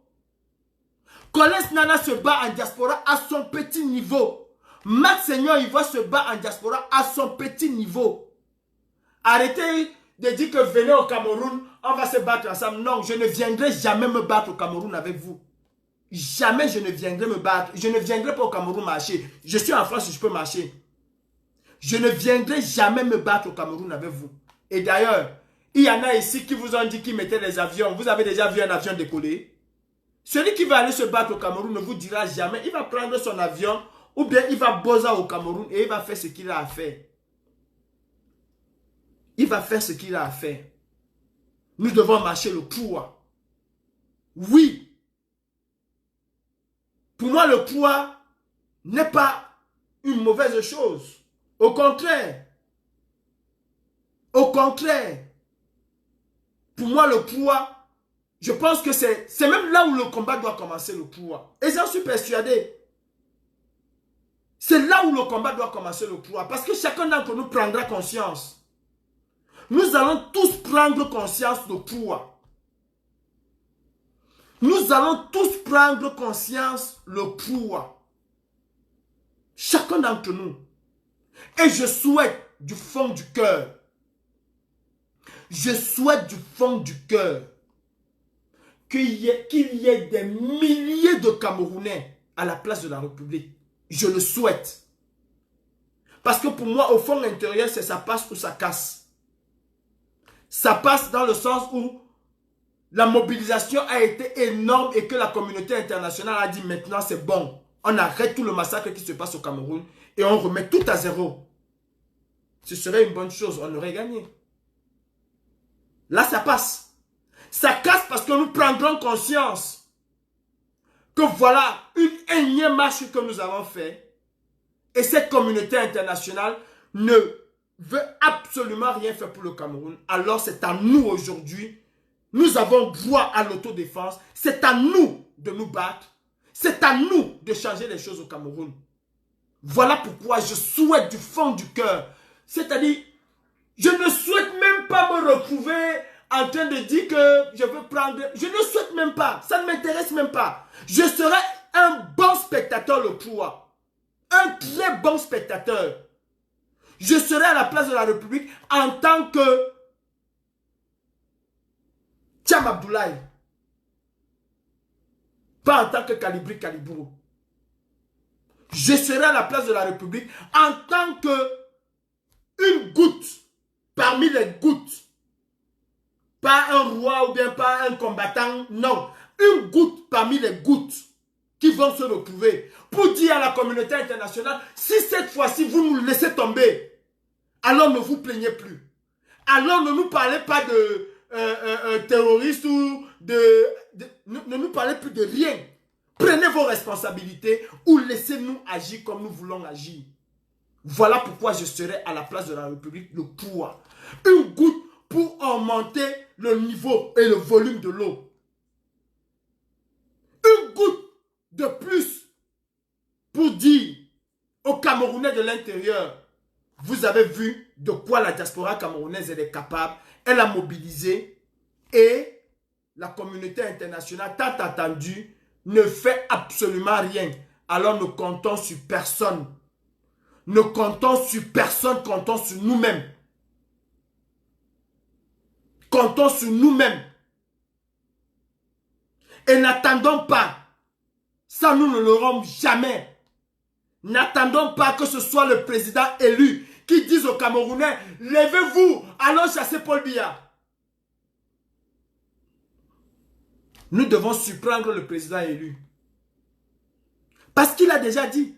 Collins Nana se bat en diaspora, à son petit niveau. Max Seigneur, il va se battre en diaspora à son petit niveau. Arrêtez de dire que venez au Cameroun, on va se battre ensemble. Non, je ne viendrai jamais me battre au Cameroun avec vous. Jamais je ne viendrai me battre. Je ne viendrai pas au Cameroun marcher. Je suis en France, je peux marcher. Je ne viendrai jamais me battre au Cameroun avec vous. Et d'ailleurs, il y en a ici qui vous ont dit qu'ils mettaient les avions. Vous avez déjà vu un avion décoller? Celui qui va aller se battre au Cameroun ne vous dira jamais. Il va prendre son avion. Ou bien il va bosser au Cameroun et il va faire ce qu'il a à faire. Il va faire ce qu'il a à faire. Nous devons marcher le poids. Oui. Pour moi, le poids n'est pas une mauvaise chose. Au contraire. Au contraire. Pour moi, le poids, je pense que c'est même là où le combat doit commencer, le poids. Et j'en suis persuadé. C'est là où le combat doit commencer, le pouvoir. Parce que chacun d'entre nous prendra conscience. Nous allons tous prendre conscience de pouvoir. Nous allons tous prendre conscience le pouvoir. Chacun d'entre nous. Et je souhaite du fond du cœur. Je souhaite du fond du cœur qu'il y ait des milliers de Camerounais à la place de la République. Je le souhaite. Parce que pour moi, au fond intérieur, c'est ça passe ou ça casse. Ça passe dans le sens où la mobilisation a été énorme et que la communauté internationale a dit maintenant c'est bon. On arrête tout le massacre qui se passe au Cameroun et on remet tout à zéro. Ce serait une bonne chose, on aurait gagné. Là, ça passe. Ça casse parce que nous prendrons conscience que voilà une énième marche que nous avons fait et cette communauté internationale ne veut absolument rien faire pour le Cameroun. Alors c'est à nous aujourd'hui, nous avons droit à l'autodéfense, c'est à nous de nous battre, c'est à nous de changer les choses au Cameroun. Voilà pourquoi je souhaite du fond du cœur, c'est-à-dire je ne souhaite même pas me retrouver en train de dire que je veux prendre... Je ne souhaite même pas. Ça ne m'intéresse même pas. Je serai un bon spectateur le pouvoir. Un très bon spectateur. Je serai à la place de la République en tant que Thiam Abdoulaye. Pas en tant que Calibri Calibro. Je serai à la place de la République en tant que une goutte parmi les gouttes. Pas un roi ou bien pas un combattant, non. Une goutte parmi les gouttes qui vont se retrouver pour dire à la communauté internationale, si cette fois-ci vous nous laissez tomber, alors ne vous plaignez plus. Alors ne nous parlez pas de terroristes ou ne nous parlez plus de rien. Prenez vos responsabilités ou laissez-nous agir comme nous voulons agir. Voilà pourquoi je serai à la place de la République le pouvoir. Une goutte pour augmenter le niveau et le volume de l'eau. Une goutte de plus pour dire aux Camerounais de l'intérieur, vous avez vu de quoi la diaspora camerounaise elle est capable. Elle a mobilisé et la communauté internationale tant attendue ne fait absolument rien, alors ne comptons sur personne. Ne comptons sur personne, comptons sur nous-mêmes. Comptons sur nous-mêmes. Et n'attendons pas. Ça, nous ne l'aurons jamais. N'attendons pas que ce soit le président élu qui dise aux Camerounais, levez-vous, allons chasser Paul Biya. Nous devons surprendre le président élu. Parce qu'il a déjà dit.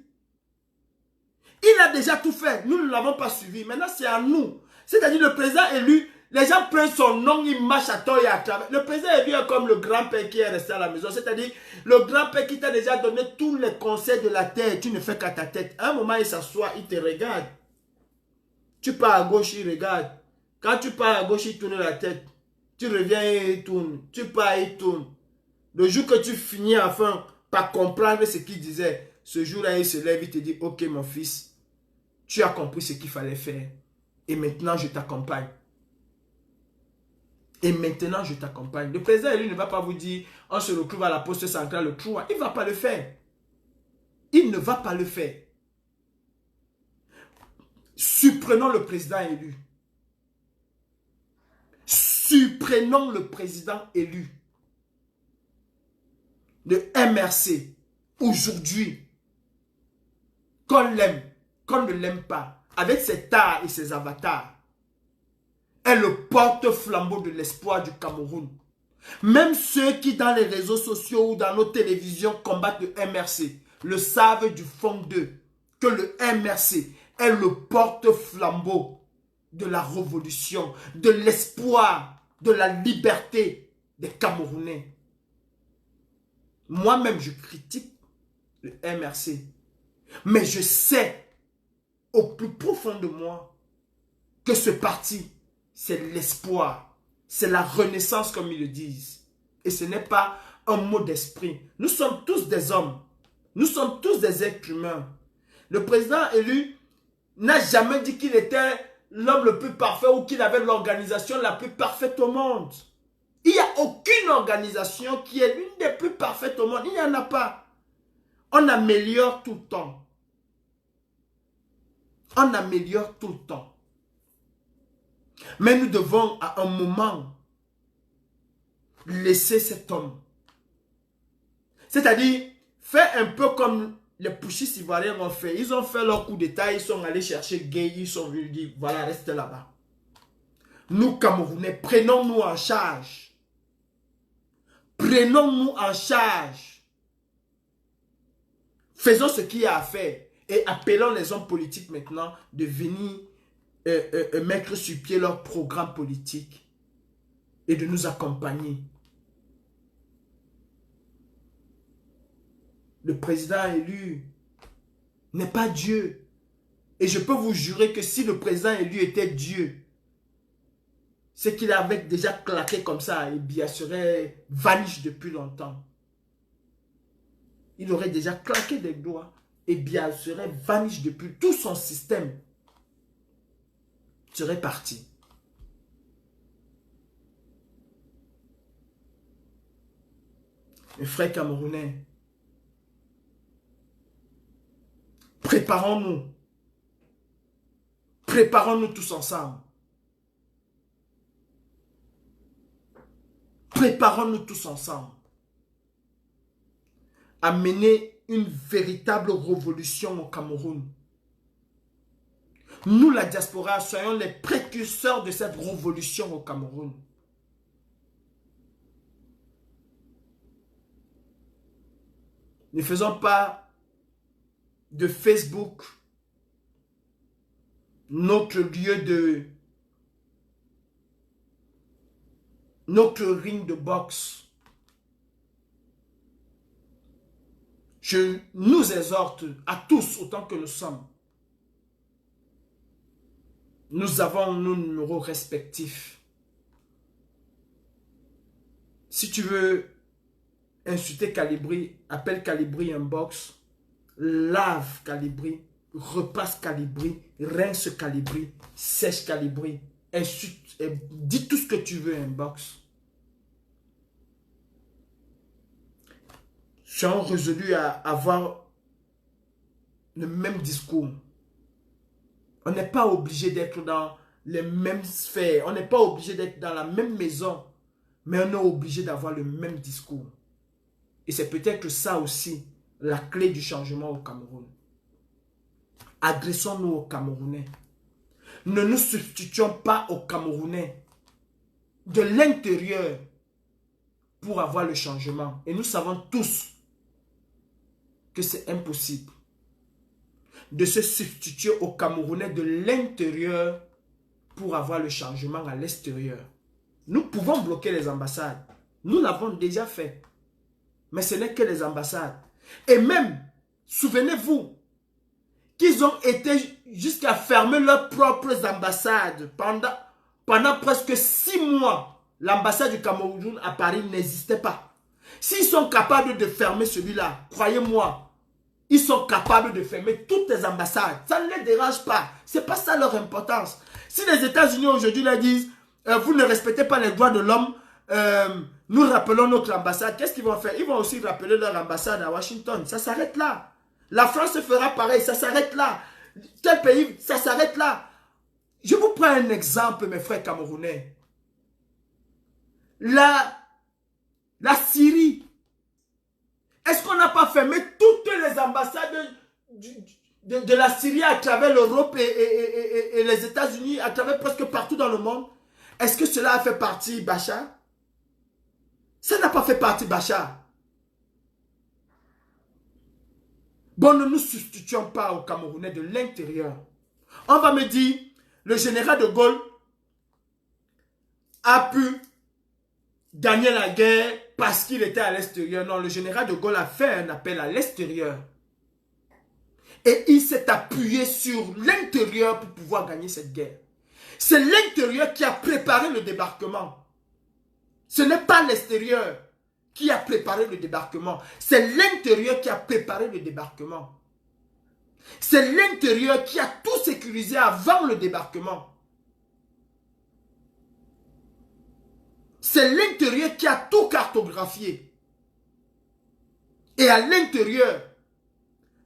Il a déjà tout fait. Nous ne l'avons pas suivi. Maintenant, c'est à nous. C'est-à-dire le président élu, les gens prennent son nom, ils marchent à tort et à travers. Le président élu est comme le grand-père qui est resté à la maison. C'est-à-dire le grand-père qui t'a déjà donné tous les conseils de la terre. Tu ne fais qu'à ta tête. À un moment, il s'assoit, il te regarde. Tu pars à gauche, il regarde. Quand tu pars à gauche, il tourne la tête. Tu reviens et il tourne. Tu pars, il tourne. Le jour que tu finis enfin par comprendre ce qu'il disait, ce jour-là, il se lève, il te dit, ok mon fils, tu as compris ce qu'il fallait faire. Et maintenant, je t'accompagne. Et maintenant, je t'accompagne. Le président, lui, ne va pas vous dire, on se retrouve à la poste centrale le 3. Il ne va pas le faire. Il ne va pas le faire. Surprenons le président élu. Surprenons le président élu. Le MRC, aujourd'hui, qu'on l'aime, qu'on ne l'aime pas, avec ses tares et ses avatars, est le porte-flambeau de l'espoir du Cameroun. Même ceux qui, dans les réseaux sociaux ou dans nos télévisions, combattent le MRC, le savent du fond d'eux, que le MRC est le porte-flambeau de la révolution, de l'espoir, de la liberté des Camerounais. Moi-même, je critique le MRC. Mais je sais, au plus profond de moi, que ce parti, c'est l'espoir. C'est la renaissance, comme ils le disent. Et ce n'est pas un mot d'esprit. Nous sommes tous des hommes. Nous sommes tous des êtres humains. Le président élu n'a jamais dit qu'il était l'homme le plus parfait ou qu'il avait l'organisation la plus parfaite au monde. Il n'y a aucune organisation qui est l'une des plus parfaites au monde. Il n'y en a pas. On améliore tout le temps. On améliore tout le temps. Mais nous devons à un moment laisser cet homme. C'est-à-dire, faire un peu comme les putschistes ivoiriens ont fait. Ils ont fait leur coup d'état, ils sont allés chercher Gay, ils sont venus dire, voilà, reste là-bas. Nous, Camerounais, prenons-nous en charge. Prenons-nous en charge. Faisons ce qu'il y a à faire. Et appelons les hommes politiques maintenant de venir mettre sur pied leur programme politique et de nous accompagner. Le président élu n'est pas Dieu. Et je peux vous jurer que si le président élu était Dieu, c'est qu'il avait déjà claqué comme ça et Biya serait vanish depuis longtemps. Il aurait déjà claqué des doigts et Biya serait vanish depuis tout son système. Serait parti. Mes frères camerounais, préparons-nous. Préparons-nous tous ensemble. Préparons-nous tous ensemble à mener une véritable révolution au Cameroun. Nous, la diaspora, soyons les précurseurs de cette révolution au Cameroun. Ne faisons pas de Facebook notre lieu de... notre ring de boxe. Je nous exhorte à tous autant que nous sommes. Nous avons nos numéros respectifs. Si tu veux insulter Calibri, appelle Calibri Inbox, lave Calibri, repasse Calibri, rince Calibri, sèche Calibri, insulte, dis tout ce que tu veux Inbox. sont résolus à avoir le même discours. On n'est pas obligé d'être dans les mêmes sphères. On n'est pas obligé d'être dans la même maison. Mais on est obligé d'avoir le même discours. Et c'est peut-être ça aussi, la clé du changement au Cameroun. Adressons-nous aux Camerounais. Ne nous substituons pas aux Camerounais de l'intérieur pour avoir le changement. Et nous savons tous que c'est impossible de se substituer aux Camerounais de l'intérieur pour avoir le changement à l'extérieur. Nous pouvons bloquer les ambassades. Nous l'avons déjà fait. Mais ce n'est que les ambassades. Et même, souvenez-vous, qu'ils ont été jusqu'à fermer leurs propres ambassades pendant presque 6 mois. L'ambassade du Cameroun à Paris n'existait pas. S'ils sont capables de fermer celui-là, croyez-moi, ils sont capables de fermer toutes les ambassades. Ça ne les dérange pas. Ce n'est pas ça leur importance. Si les États-Unis aujourd'hui leur disent, vous ne respectez pas les droits de l'homme, nous rappelons notre ambassade, qu'est-ce qu'ils vont faire? Ils vont aussi rappeler leur ambassade à Washington. Ça s'arrête là. La France fera pareil, ça s'arrête là. Tel pays, ça s'arrête là. Je vous prends un exemple, mes frères camerounais. La Syrie. Est-ce qu'on n'a pas fermé toutes les ambassades de la Syrie à travers l'Europe et les États-Unis, à travers presque partout dans le monde? Est-ce que cela a fait partie Bachar? Ça n'a pas fait partie Bachar. Bon, ne nous substituons pas aux Camerounais de l'intérieur. On va me dire, le général de Gaulle a pu gagner la guerre parce qu'il était à l'extérieur. Non, le général de Gaulle a fait un appel à l'extérieur. Et il s'est appuyé sur l'intérieur pour pouvoir gagner cette guerre. C'est l'intérieur qui a préparé le débarquement. Ce n'est pas l'extérieur qui a préparé le débarquement. C'est l'intérieur qui a préparé le débarquement. C'est l'intérieur qui a tout sécurisé avant le débarquement. C'est l'intérieur qui a tout cartographié. Et à l'intérieur,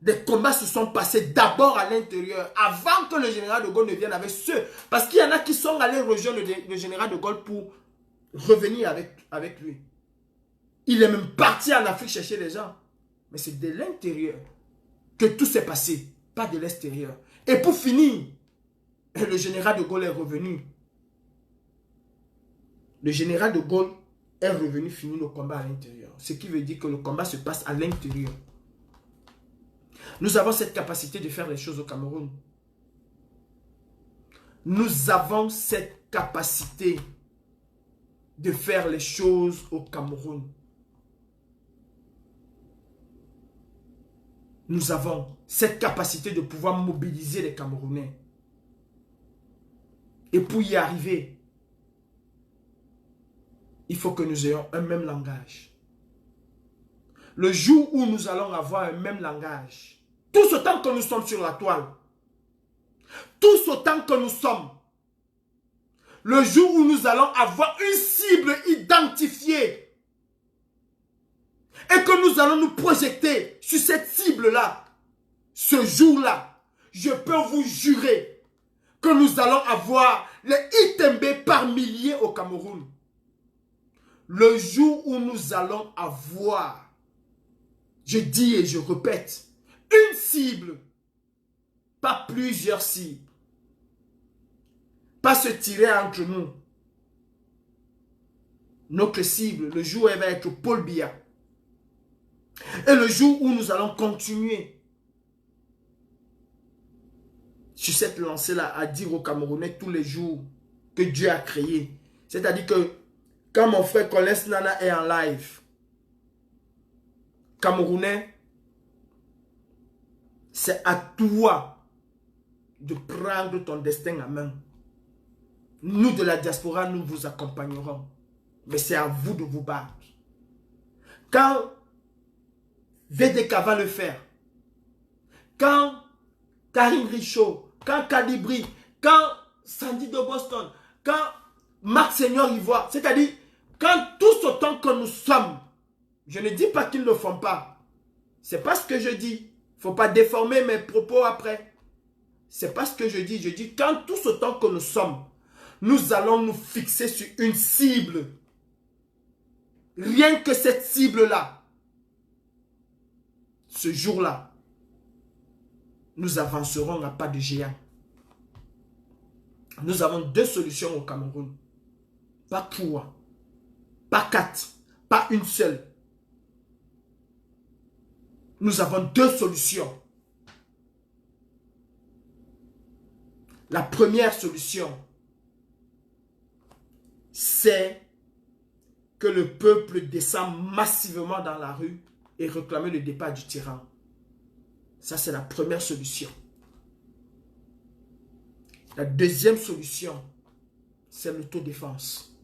des combats se sont passés d'abord à l'intérieur, avant que le général de Gaulle ne vienne avec ceux. Parce qu'il y en a qui sont allés rejoindre le général de Gaulle pour revenir avec lui. Il est même parti en Afrique chercher les gens. Mais c'est de l'intérieur que tout s'est passé, pas de l'extérieur. Et pour finir, le général de Gaulle est revenu. Le général de Gaulle est revenu finir le combat à l'intérieur. Ce qui veut dire que le combat se passe à l'intérieur. Nous avons cette capacité de faire les choses au Cameroun. Nous avons cette capacité de faire les choses au Cameroun. Nous avons cette capacité de pouvoir mobiliser les Camerounais. Et pour y arriver, il faut que nous ayons un même langage. Le jour où nous allons avoir un même langage, tout autant que nous sommes sur la toile, tout autant que nous sommes, le jour où nous allons avoir une cible identifiée et que nous allons nous projeter sur cette cible-là, ce jour-là, je peux vous jurer que nous allons avoir les Itembe par milliers au Cameroun. Le jour où nous allons avoir, je dis et je répète, une cible, pas plusieurs cibles, pas se tirer entre nous. Notre cible, le jour où elle va être Paul Biya. Et le jour où nous allons continuer sur cette lancée-là à dire aux Camerounais tous les jours que Dieu a créé. C'est-à-dire que quand mon frère Collins Nana est en live, Camerounais, c'est à toi de prendre ton destin en main. Nous de la diaspora, nous vous accompagnerons. Mais c'est à vous de vous battre. Quand VDK va le faire, quand Karine Richaud, quand Calibri, quand Sandy de Boston, quand Marc Seigneur Ivoire, c'est-à-dire quand tous autant que nous sommes, je ne dis pas qu'ils ne le font pas, C'est pas ce que je dis. Il ne faut pas déformer mes propos après. C'est pas ce que je dis. Je dis, quand tout ce temps que nous sommes, nous allons nous fixer sur une cible. Rien que cette cible-là, ce jour-là, nous avancerons à pas de géant. Nous avons 2 solutions au Cameroun. Pas 3, pas 4, pas une seule. Nous avons 2 solutions. La première solution, c'est que le peuple descend massivement dans la rue et réclame le départ du tyran. Ça, c'est la première solution. La deuxième solution, c'est l'autodéfense.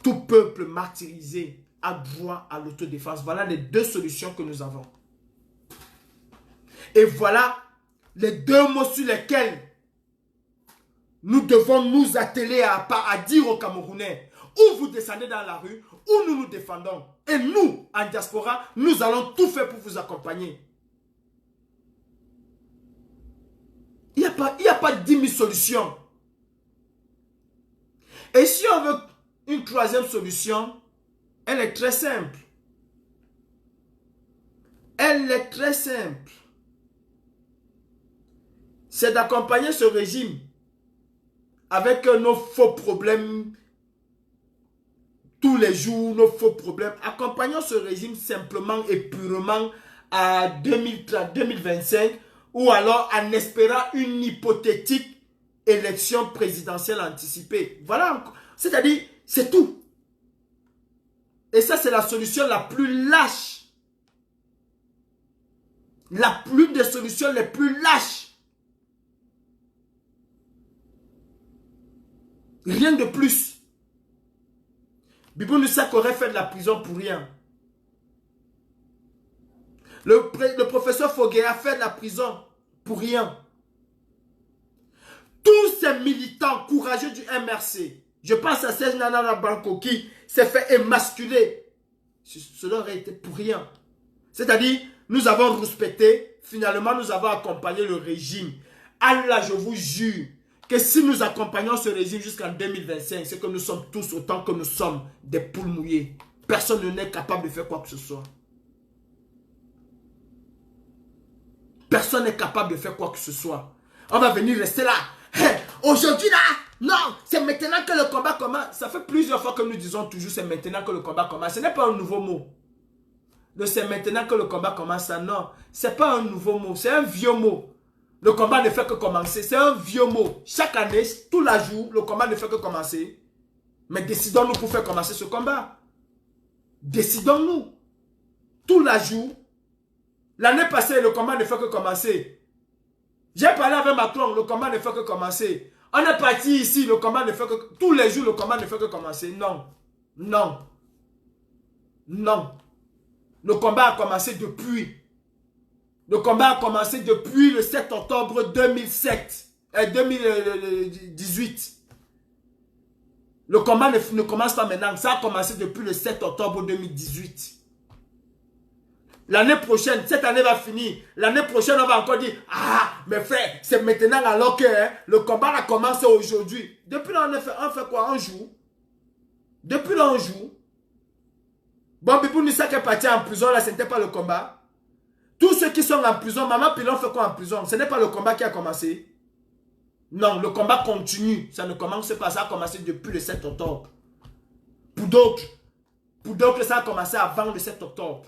Tout peuple martyrisé a droit à l'autodéfense. Voilà les 2 solutions que nous avons. Et voilà les 2 mots sur lesquels nous devons nous atteler à dire aux Camerounais, ou vous descendez dans la rue, ou nous nous défendons. Et nous, en diaspora, nous allons tout faire pour vous accompagner. Il n'y a pas 10 000 solutions. Et si on veut une 3e solution, elle est très simple. Elle est très simple. C'est d'accompagner ce régime avec nos faux problèmes tous les jours, nos faux problèmes. Accompagnons ce régime simplement et purement à 2025 ou alors en espérant une hypothétique élection présidentielle anticipée. Voilà, c'est-à-dire, c'est tout. Et ça, c'est la solution la plus lâche. L'une des solutions les plus lâches. Rien de plus. Bibou Nusak aurait fait de la prison pour rien. Le professeur Foguet a fait de la prison pour rien. Tous ces militants courageux du MRC, je pense à Serge Nana Banco qui s'est fait émasculer. Cela aurait été pour rien. C'est-à-dire, nous avons respecté, finalement nous avons accompagné le régime. Allah, je vous jure, que si nous accompagnons ce régime jusqu'en 2025, c'est que nous sommes tous, autant que nous sommes, des poules mouillées. Personne n'est capable de faire quoi que ce soit. Personne n'est capable de faire quoi que ce soit. On va venir rester là. Hey, aujourd'hui là, non, c'est maintenant que le combat commence. Ça fait plusieurs fois que nous disons toujours c'est maintenant que le combat commence. Ce n'est pas un nouveau mot. C'est maintenant que le combat commence. Non, ce n'est pas un nouveau mot, c'est un vieux mot. Le combat ne fait que commencer. C'est un vieux mot. Chaque année, tous les jours, le combat ne fait que commencer. Mais décidons-nous pour faire commencer ce combat. Décidons-nous. Tous les jours. L'année passée, le combat ne fait que commencer. J'ai parlé avec Macron, le combat ne fait que commencer. On est parti ici, le combat ne fait que... Tous les jours, le combat ne fait que commencer. Non. Non. Non. Le combat a commencé depuis. Le combat a commencé depuis le 7 octobre 2018. Le combat ne commence pas maintenant. Ça a commencé depuis le 7 octobre 2018. L'année prochaine, cette année va finir. L'année prochaine, on va encore dire, ah, mes frères, c'est maintenant alors que le combat a commencé aujourd'hui. Depuis là, on fait quoi? Un jour. Depuis là, un jour. Bon, Bibou Nusak est parti en prison, là, ce n'était pas le combat. Tous ceux qui sont en prison, Maman Pilon fait quoi en prison? Ce n'est pas le combat qui a commencé. Non, le combat continue. Ça ne commence pas, ça a commencé depuis le 7 octobre. Pour d'autres, ça a commencé avant le 7 octobre.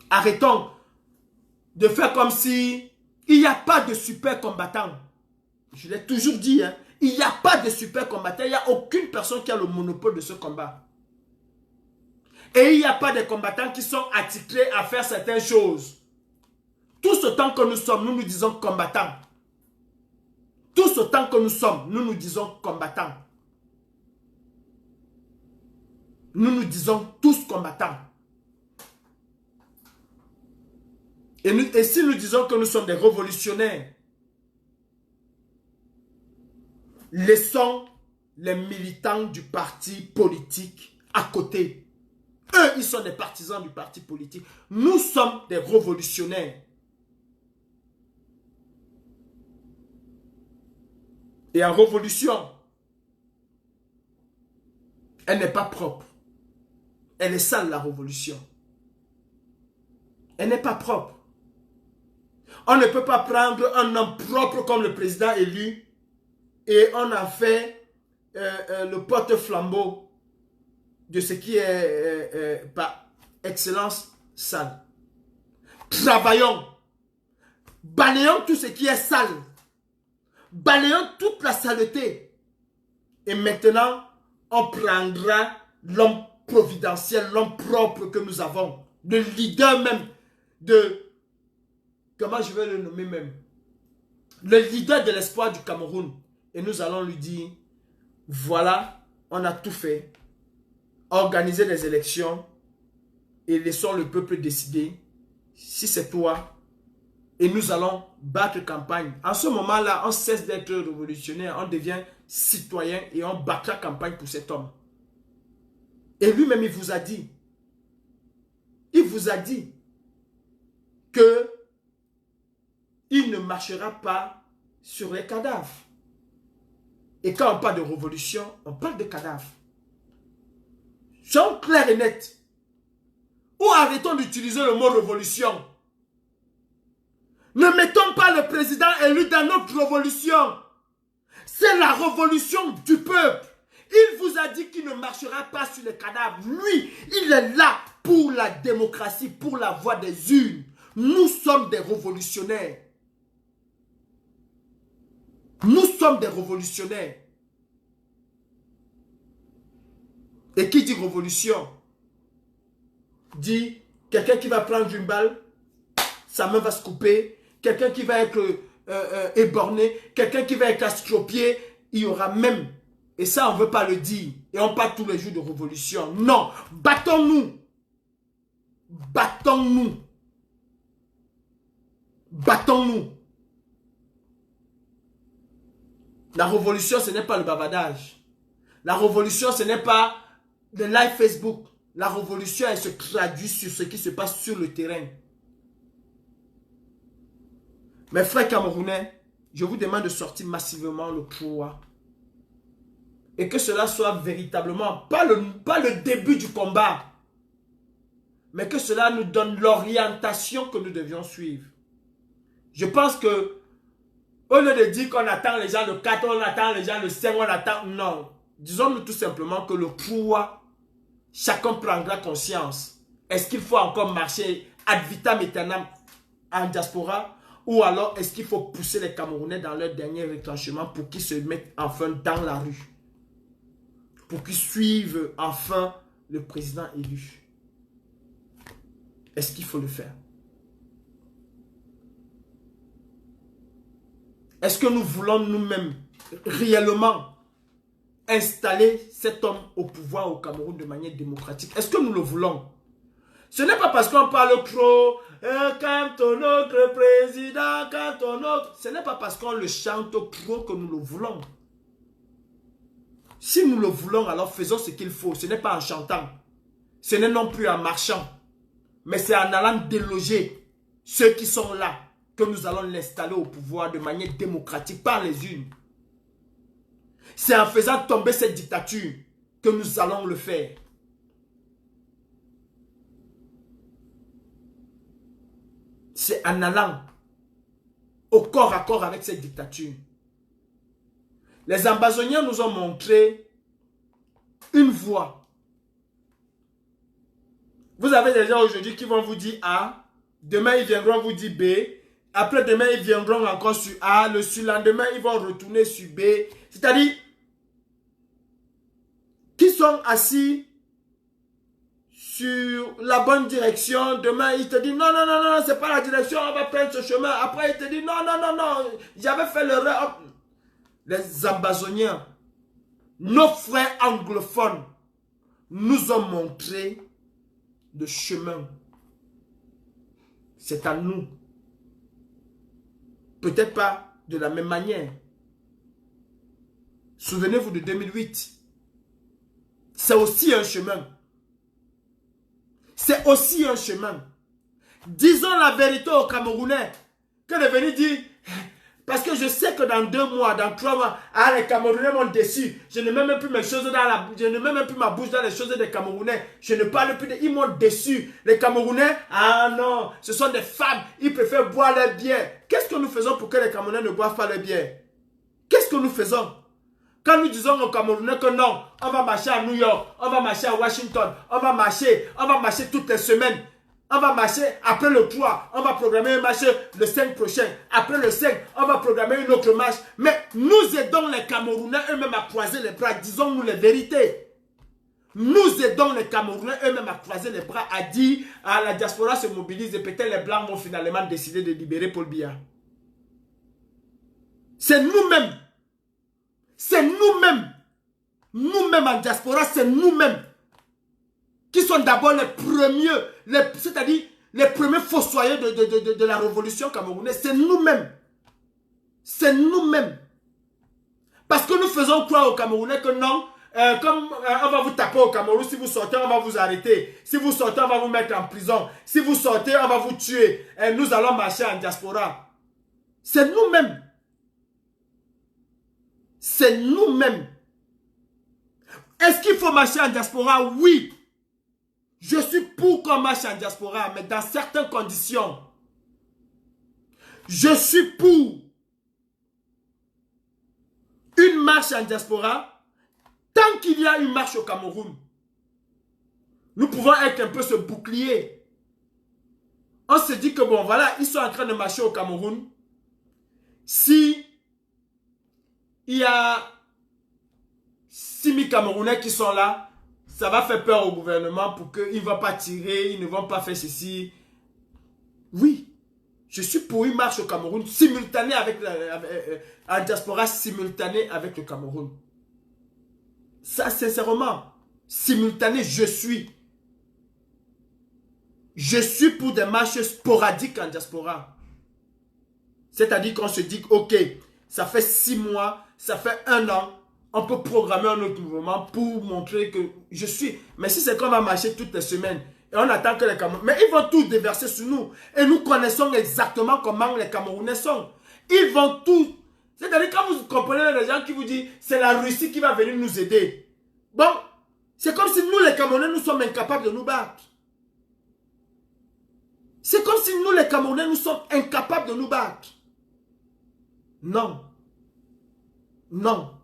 Arrêtons de faire comme si il n'y a pas de super combattants. Je l'ai toujours dit, hein, il n'y a pas de super combattants. Il n'y a aucune personne qui a le monopole de ce combat. Et il n'y a pas de combattants qui sont attitrés à faire certaines choses. Tout ce temps que nous sommes, nous nous disons combattants. Tout ce temps que nous sommes, nous nous disons combattants. Nous nous disons tous combattants. Et si nous disons que nous sommes des révolutionnaires, laissons les militants du parti politique à côté. Eux, ils sont des partisans du parti politique. Nous sommes des révolutionnaires. Et en révolution, elle n'est pas propre. Elle est sale, la révolution. Elle n'est pas propre. On ne peut pas prendre un homme propre comme le président élu et on a fait le porte-flambeau de ce qui est par excellence sale. Travaillons. Balayons tout ce qui est sale. Balayons toute la saleté. Et maintenant, on prendra l'homme providentiel, l'homme propre que nous avons. Le leader même de... Comment je vais le nommer même? Le leader de l'espoir du Cameroun. Et nous allons lui dire, voilà, on a tout fait. Organiser des élections et laissons le peuple décider si c'est toi. Et nous allons battre campagne. En ce moment-là, on cesse d'être révolutionnaire, on devient citoyen et on battra campagne pour cet homme. Et lui-même, il vous a dit que il ne marchera pas sur les cadavres. Et quand on parle de révolution, on parle de cadavres. Soyons clairs et nets. Ou arrêtons d'utiliser le mot révolution. Ne mettons pas le président élu dans notre révolution. C'est la révolution du peuple. Il vous a dit qu'il ne marchera pas sur les cadavres. Lui, il est là pour la démocratie, pour la voix des urnes. Nous sommes des révolutionnaires. Nous sommes des révolutionnaires. Et qui dit révolution? Dit quelqu'un qui va prendre une balle, sa main va se couper, quelqu'un qui va être éborné, quelqu'un qui va être astropié, il y aura même, et ça on ne veut pas le dire, et on parle tous les jours de révolution. Non, battons-nous. Battons-nous. Battons-nous. La révolution, ce n'est pas le bavardage. La révolution, ce n'est pas le live Facebook. La révolution, elle se traduit sur ce qui se passe sur le terrain. Mes frères camerounais, je vous demande de sortir massivement le pouvoir. Et que cela soit véritablement, pas le début du combat, mais que cela nous donne l'orientation que nous devions suivre. Je pense que, au lieu de dire qu'on attend les gens le 4, on attend les gens le 5, on attend... Non. Disons-nous tout simplement que le pouvoir, chacun prendra conscience. Est-ce qu'il faut encore marcher ad vitam aeternam en diaspora? Ou alors est-ce qu'il faut pousser les Camerounais dans leur dernier retranchement pour qu'ils se mettent enfin dans la rue? Pour qu'ils suivent enfin le président élu? Est-ce qu'il faut le faire? Est-ce que nous voulons nous-mêmes réellement installer cet homme au pouvoir au Cameroun de manière démocratique? Est-ce que nous le voulons? Ce n'est pas parce qu'on parle trop, quand ton autre président, quand ton autre... Ce n'est pas parce qu'on le chante trop que nous le voulons. Si nous le voulons, alors faisons ce qu'il faut. Ce n'est pas en chantant. Ce n'est non plus en marchant. Mais c'est en allant déloger ceux qui sont là que nous allons l'installer au pouvoir de manière démocratique par les urnes. C'est en faisant tomber cette dictature que nous allons le faire. C'est en allant au corps à corps avec cette dictature. Les ambazoniens nous ont montré une voie. Vous avez des gens aujourd'hui qui vont vous dire A, demain ils viendront vous dire B, après demain ils viendront encore sur A, le surlendemain ils vont retourner sur B. C'est-à-dire, qui sont assis sur la bonne direction, demain il te dit non, non, non, non, c'est pas la direction, on va prendre ce chemin. Après il te dit non, non, non, non, j'avais fait l'erreur. Les Ambazoniens, nos frères anglophones, nous ont montré le chemin. C'est à nous. Peut-être pas de la même manière. Souvenez-vous de 2008. C'est aussi un chemin. C'est aussi un chemin. Disons la vérité aux Camerounais. Que de venir dire, parce que je sais que dans 2 mois, dans 3 mois, les Camerounais m'ont déçu. Je ne mets même plus mes choses je ne mets même plus ma bouche dans les choses des Camerounais. Je ne parle plus ils m'ont déçu. Les Camerounais, ah non, ce sont des femmes, ils préfèrent boire leur bière. Qu'est-ce que nous faisons pour que les Camerounais ne boivent pas leur bière? Qu'est-ce que nous faisons? Quand nous disons aux Camerounais que non, on va marcher à New York, on va marcher à Washington, on va marcher toutes les semaines. On va marcher après le 3, on va programmer un match le 5 prochain. Après le 5, on va programmer une autre match. Mais nous aidons les Camerounais eux-mêmes à croiser les bras, disons-nous les vérités. Nous aidons les Camerounais eux-mêmes à croiser les bras, à dire la diaspora se mobilise et peut-être les Blancs vont finalement décider de libérer Paul Biya. C'est nous-mêmes. C'est nous-mêmes. Nous-mêmes en diaspora, c'est nous-mêmes qui sont d'abord les premiers, c'est-à-dire les premiers fossoyeurs de la révolution camerounaise. C'est nous-mêmes. C'est nous-mêmes. Parce que nous faisons croire aux Camerounais que non, comme on va vous taper au Cameroun, si vous sortez, on va vous arrêter. Si vous sortez, on va vous mettre en prison. Si vous sortez, on va vous tuer. Et nous allons marcher en diaspora. C'est nous-mêmes. C'est nous-mêmes. Est-ce qu'il faut marcher en diaspora? Oui. Je suis pour qu'on marche en diaspora, mais dans certaines conditions. Je suis pour une marche en diaspora tant qu'il y a une marche au Cameroun. Nous pouvons être un peu ce bouclier. On se dit que bon, voilà, ils sont en train de marcher au Cameroun. Si il y a 6 000 Camerounais qui sont là, ça va faire peur au gouvernement pour qu'ils ne vont pas tirer, ils ne vont pas faire ceci. Oui, je suis pour une marche au Cameroun simultanée avec en diaspora simultanée avec le Cameroun. Ça, sincèrement, simultané, je suis. Je suis pour des marches sporadiques en diaspora. C'est-à-dire qu'on se dit, ok, ça fait 6 mois, ça fait 1 an, on peut programmer un autre mouvement pour montrer que je suis. Mais si c'est qu'on va marcher toutes les semaines et on attend que les Camerounais... Mais ils vont tout déverser sur nous. Et nous connaissons exactement comment les Camerounais sont. Ils vont tout... C'est-à-dire quand vous comprenez les gens qui vous disent c'est la Russie qui va venir nous aider. Bon, c'est comme si nous les Camerounais, nous sommes incapables de nous battre. C'est comme si nous les Camerounais, nous sommes incapables de nous battre. Non. Non.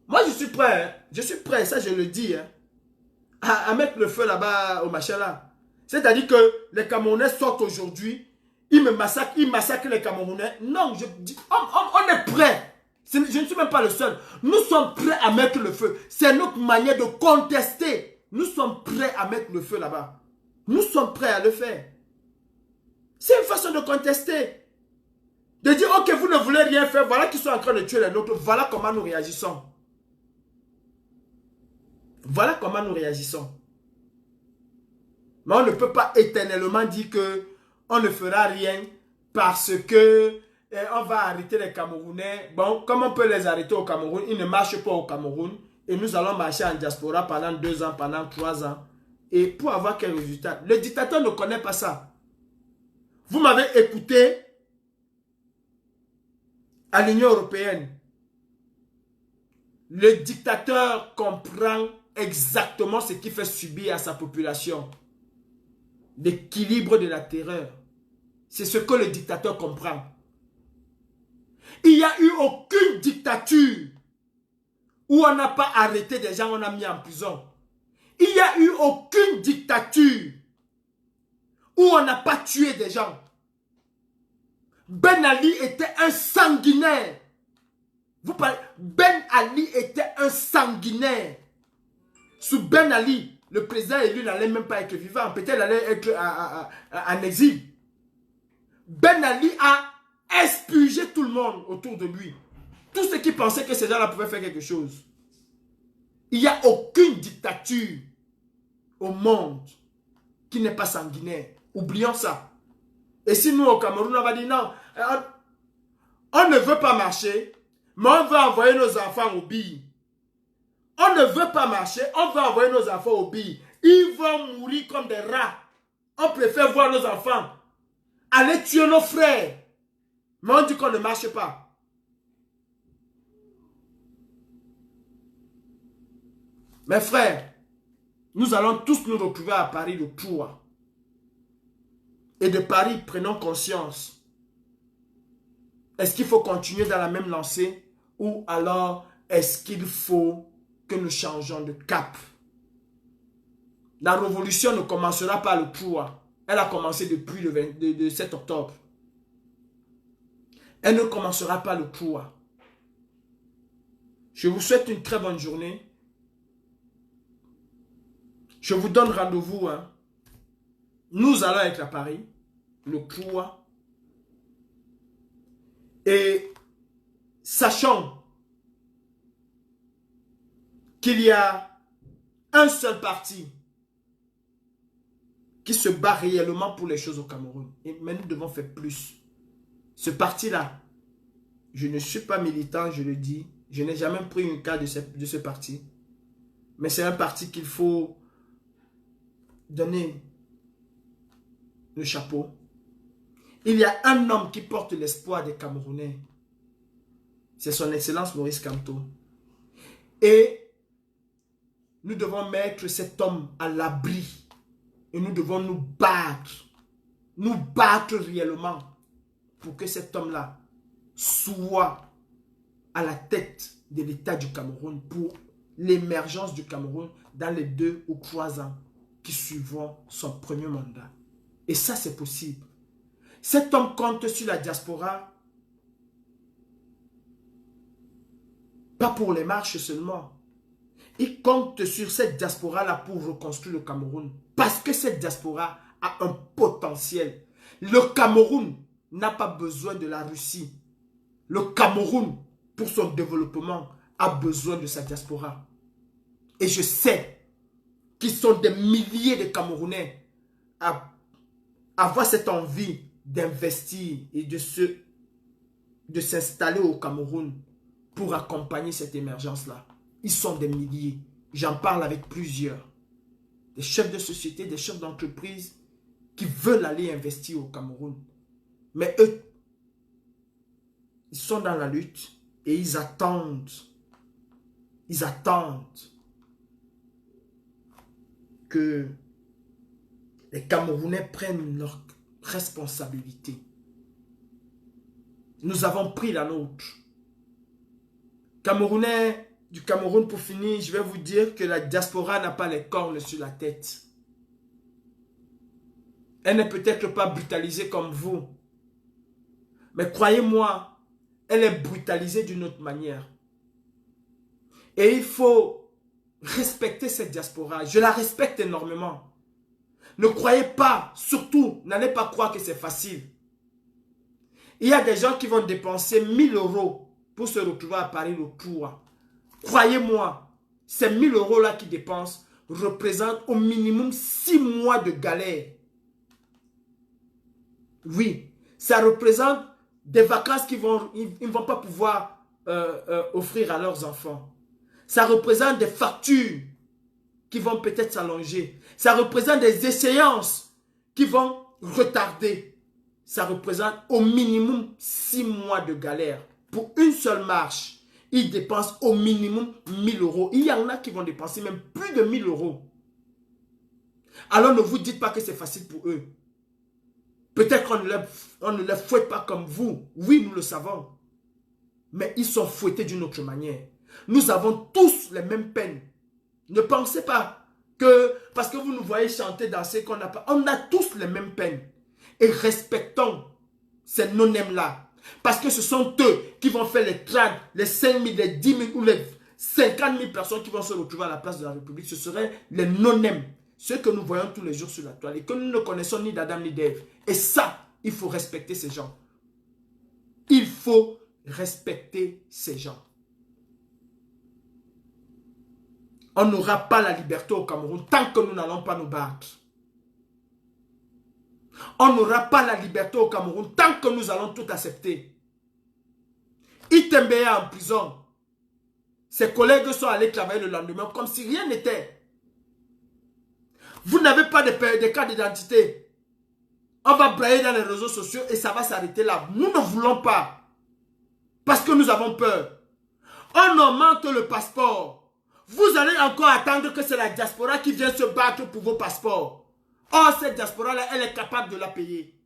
Moi, je suis prêt, hein. Je suis prêt, ça je le dis, hein, à mettre le feu là-bas au machin là. C'est-à-dire que les Camerounais sortent aujourd'hui, ils massacrent les Camerounais. Non, je dis, on est prêt. Je ne suis même pas le seul. Nous sommes prêts à mettre le feu. C'est notre manière de contester. Nous sommes prêts à mettre le feu là-bas. Nous sommes prêts à le faire. C'est une façon de contester. De dire, ok, vous ne voulez rien faire, voilà qu'ils sont en train de tuer les nôtres, voilà comment nous réagissons. Voilà comment nous réagissons. Mais on ne peut pas éternellement dire que on ne fera rien parce que on va arrêter les Camerounais. Bon, comme on peut les arrêter au Cameroun, ils ne marchent pas au Cameroun. Et nous allons marcher en diaspora pendant 2 ans, pendant 3 ans. Et pour avoir quel résultat? Le dictateur ne connaît pas ça. Vous m'avez écouté à l'Union européenne. Le dictateur comprend exactement ce qui fait subir à sa population. L'équilibre de la terreur. C'est ce que le dictateur comprend. Il n'y a eu aucune dictature où on n'a pas arrêté des gens, on a mis en prison. Il n'y a eu aucune dictature où on n'a pas tué des gens. Ben Ali était un sanguinaire. Vous parlez, Ben Ali était un sanguinaire. Sous Ben Ali, le président élu n'allait même pas être vivant. Peut-être il allait être en exil. Ben Ali a expurgé tout le monde autour de lui. Tous ceux qui pensaient que ces gens-là pouvaient faire quelque chose. Il n'y a aucune dictature au monde qui n'est pas sanguinaire. Oublions ça. Et si nous au Cameroun, on va dire non, on ne veut pas marcher, mais on veut envoyer nos enfants au billes. On ne veut pas marcher, on veut envoyer nos enfants au billes. Ils vont mourir comme des rats. On préfère voir nos enfants aller tuer nos frères. Mais on dit qu'on ne marche pas. Mes frères, nous allons tous nous retrouver à Paris le 3. Et de Paris, prenons conscience. Est-ce qu'il faut continuer dans la même lancée ou alors est-ce qu'il faut que nous changeons de cap? La révolution ne commencera pas le 3. Elle a commencé depuis le 7 octobre. Elle ne commencera pas le 3. Je vous souhaite une très bonne journée. Je vous donne rendez-vous. Nous allons être à Paris le 3. Et sachant qu'il y a un seul parti qui se bat réellement pour les choses au Cameroun. Mais nous devons faire plus. Ce parti-là, je ne suis pas militant, je le dis. Je n'ai jamais pris une carte de ce parti. Mais c'est un parti qu'il faut donner le chapeau. Il y a un homme qui porte l'espoir des Camerounais. C'est son Excellence Maurice Kamto. Et nous devons mettre cet homme à l'abri. Et nous devons nous battre. Nous battre réellement pour que cet homme-là soit à la tête de l'État du Cameroun pour l'émergence du Cameroun dans les 2 ou 3 ans qui suivront son premier mandat. Et ça, c'est possible. Cet homme compte sur la diaspora, pas pour les marches seulement. Il compte sur cette diaspora-là pour reconstruire le Cameroun. Parce que cette diaspora a un potentiel. Le Cameroun n'a pas besoin de la Russie. Le Cameroun, pour son développement, a besoin de sa diaspora. Et je sais qu'ils sont des milliers de Camerounais à avoir cette envie d'investir et de s'installer au Cameroun pour accompagner cette émergence-là. Ils sont des milliers. J'en parle avec plusieurs. Des chefs de société, des chefs d'entreprise qui veulent aller investir au Cameroun. Mais eux, ils sont dans la lutte et ils attendent. Ils attendent que les Camerounais prennent leurs responsabilités. Nous avons pris la nôtre. Camerounais du Cameroun, pour finir, je vais vous dire que la diaspora n'a pas les cornes sur la tête. Elle n'est peut-être pas brutalisée comme vous. Mais croyez-moi, elle est brutalisée d'une autre manière. Et il faut respecter cette diaspora. Je la respecte énormément. Ne croyez pas, surtout, n'allez pas croire que c'est facile. Il y a des gens qui vont dépenser 1000 € pour se retrouver à Paris le 3. Croyez-moi, ces 1000 € là qu'ils dépensent représentent au minimum 6 mois de galère. Oui, ça représente des vacances qu'ils ne vont pas pouvoir offrir à leurs enfants. Ça représente des factures qui vont peut-être s'allonger. Ça représente des échéances qui vont retarder. Ça représente au minimum 6 mois de galère. Pour une seule marche, ils dépensent au minimum 1000 €. Il y en a qui vont dépenser même plus de 1000 €. Alors ne vous dites pas que c'est facile pour eux. Peut-être qu'on ne les fouette pas comme vous. Oui, nous le savons. Mais ils sont fouettés d'une autre manière. Nous avons tous les mêmes peines. Ne pensez pas que parce que vous nous voyez chanter, danser, qu'on n'a pas. On a tous les mêmes peines. Et respectons ces non-aime-là. Parce que ce sont eux qui vont faire les 30, les 5 000, les 10 000 ou les 50 000 personnes qui vont se retrouver à la place de la République. Ce seraient les non-aime. Ceux que nous voyons tous les jours sur la toile et que nous ne connaissons ni d'Adam ni d'Ève. Et ça, il faut respecter ces gens. Il faut respecter ces gens. On n'aura pas la liberté au Cameroun tant que nous n'allons pas nous battre. On n'aura pas la liberté au Cameroun tant que nous allons tout accepter. Itembe est en prison. Ses collègues sont allés travailler le lendemain comme si rien n'était. Vous n'avez pas de carte d'identité. On va brailler dans les réseaux sociaux et ça va s'arrêter là. Nous ne voulons pas. Parce que nous avons peur. On augmente le passeport. Vous allez encore attendre que c'est la diaspora qui vient se battre pour vos passeports. Or, cette diaspora-là, elle est capable de la payer.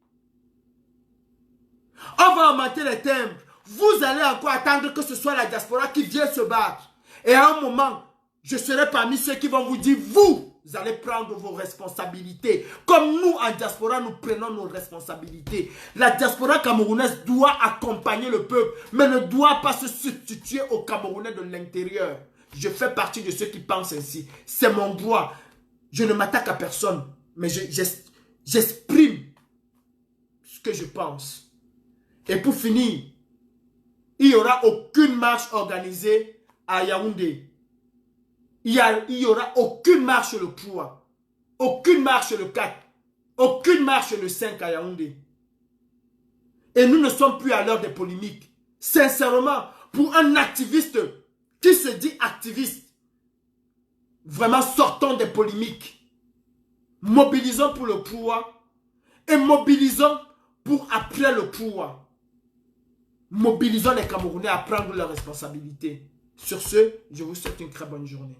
On va augmenter les timbres. Vous allez encore attendre que ce soit la diaspora qui vient se battre. Et à un moment, je serai parmi ceux qui vont vous dire, vous allez prendre vos responsabilités. Comme nous, en diaspora, nous prenons nos responsabilités. La diaspora camerounaise doit accompagner le peuple, mais ne doit pas se substituer aux Camerounais de l'intérieur. Je fais partie de ceux qui pensent ainsi. C'est mon droit. Je ne m'attaque à personne, mais j'exprime ce que je pense. Et pour finir, il n'y aura aucune marche organisée à Yaoundé. Il n'y aura aucune marche le 3, aucune marche le 4, aucune marche le 5 à Yaoundé. Et nous ne sommes plus à l'heure des polémiques. Sincèrement, pour un activiste qui se dit activiste, vraiment sortons des polémiques. Mobilisons pour le pouvoir et mobilisons pour après le pouvoir. Mobilisons les Camerounais à prendre leurs responsabilités. Sur ce, je vous souhaite une très bonne journée.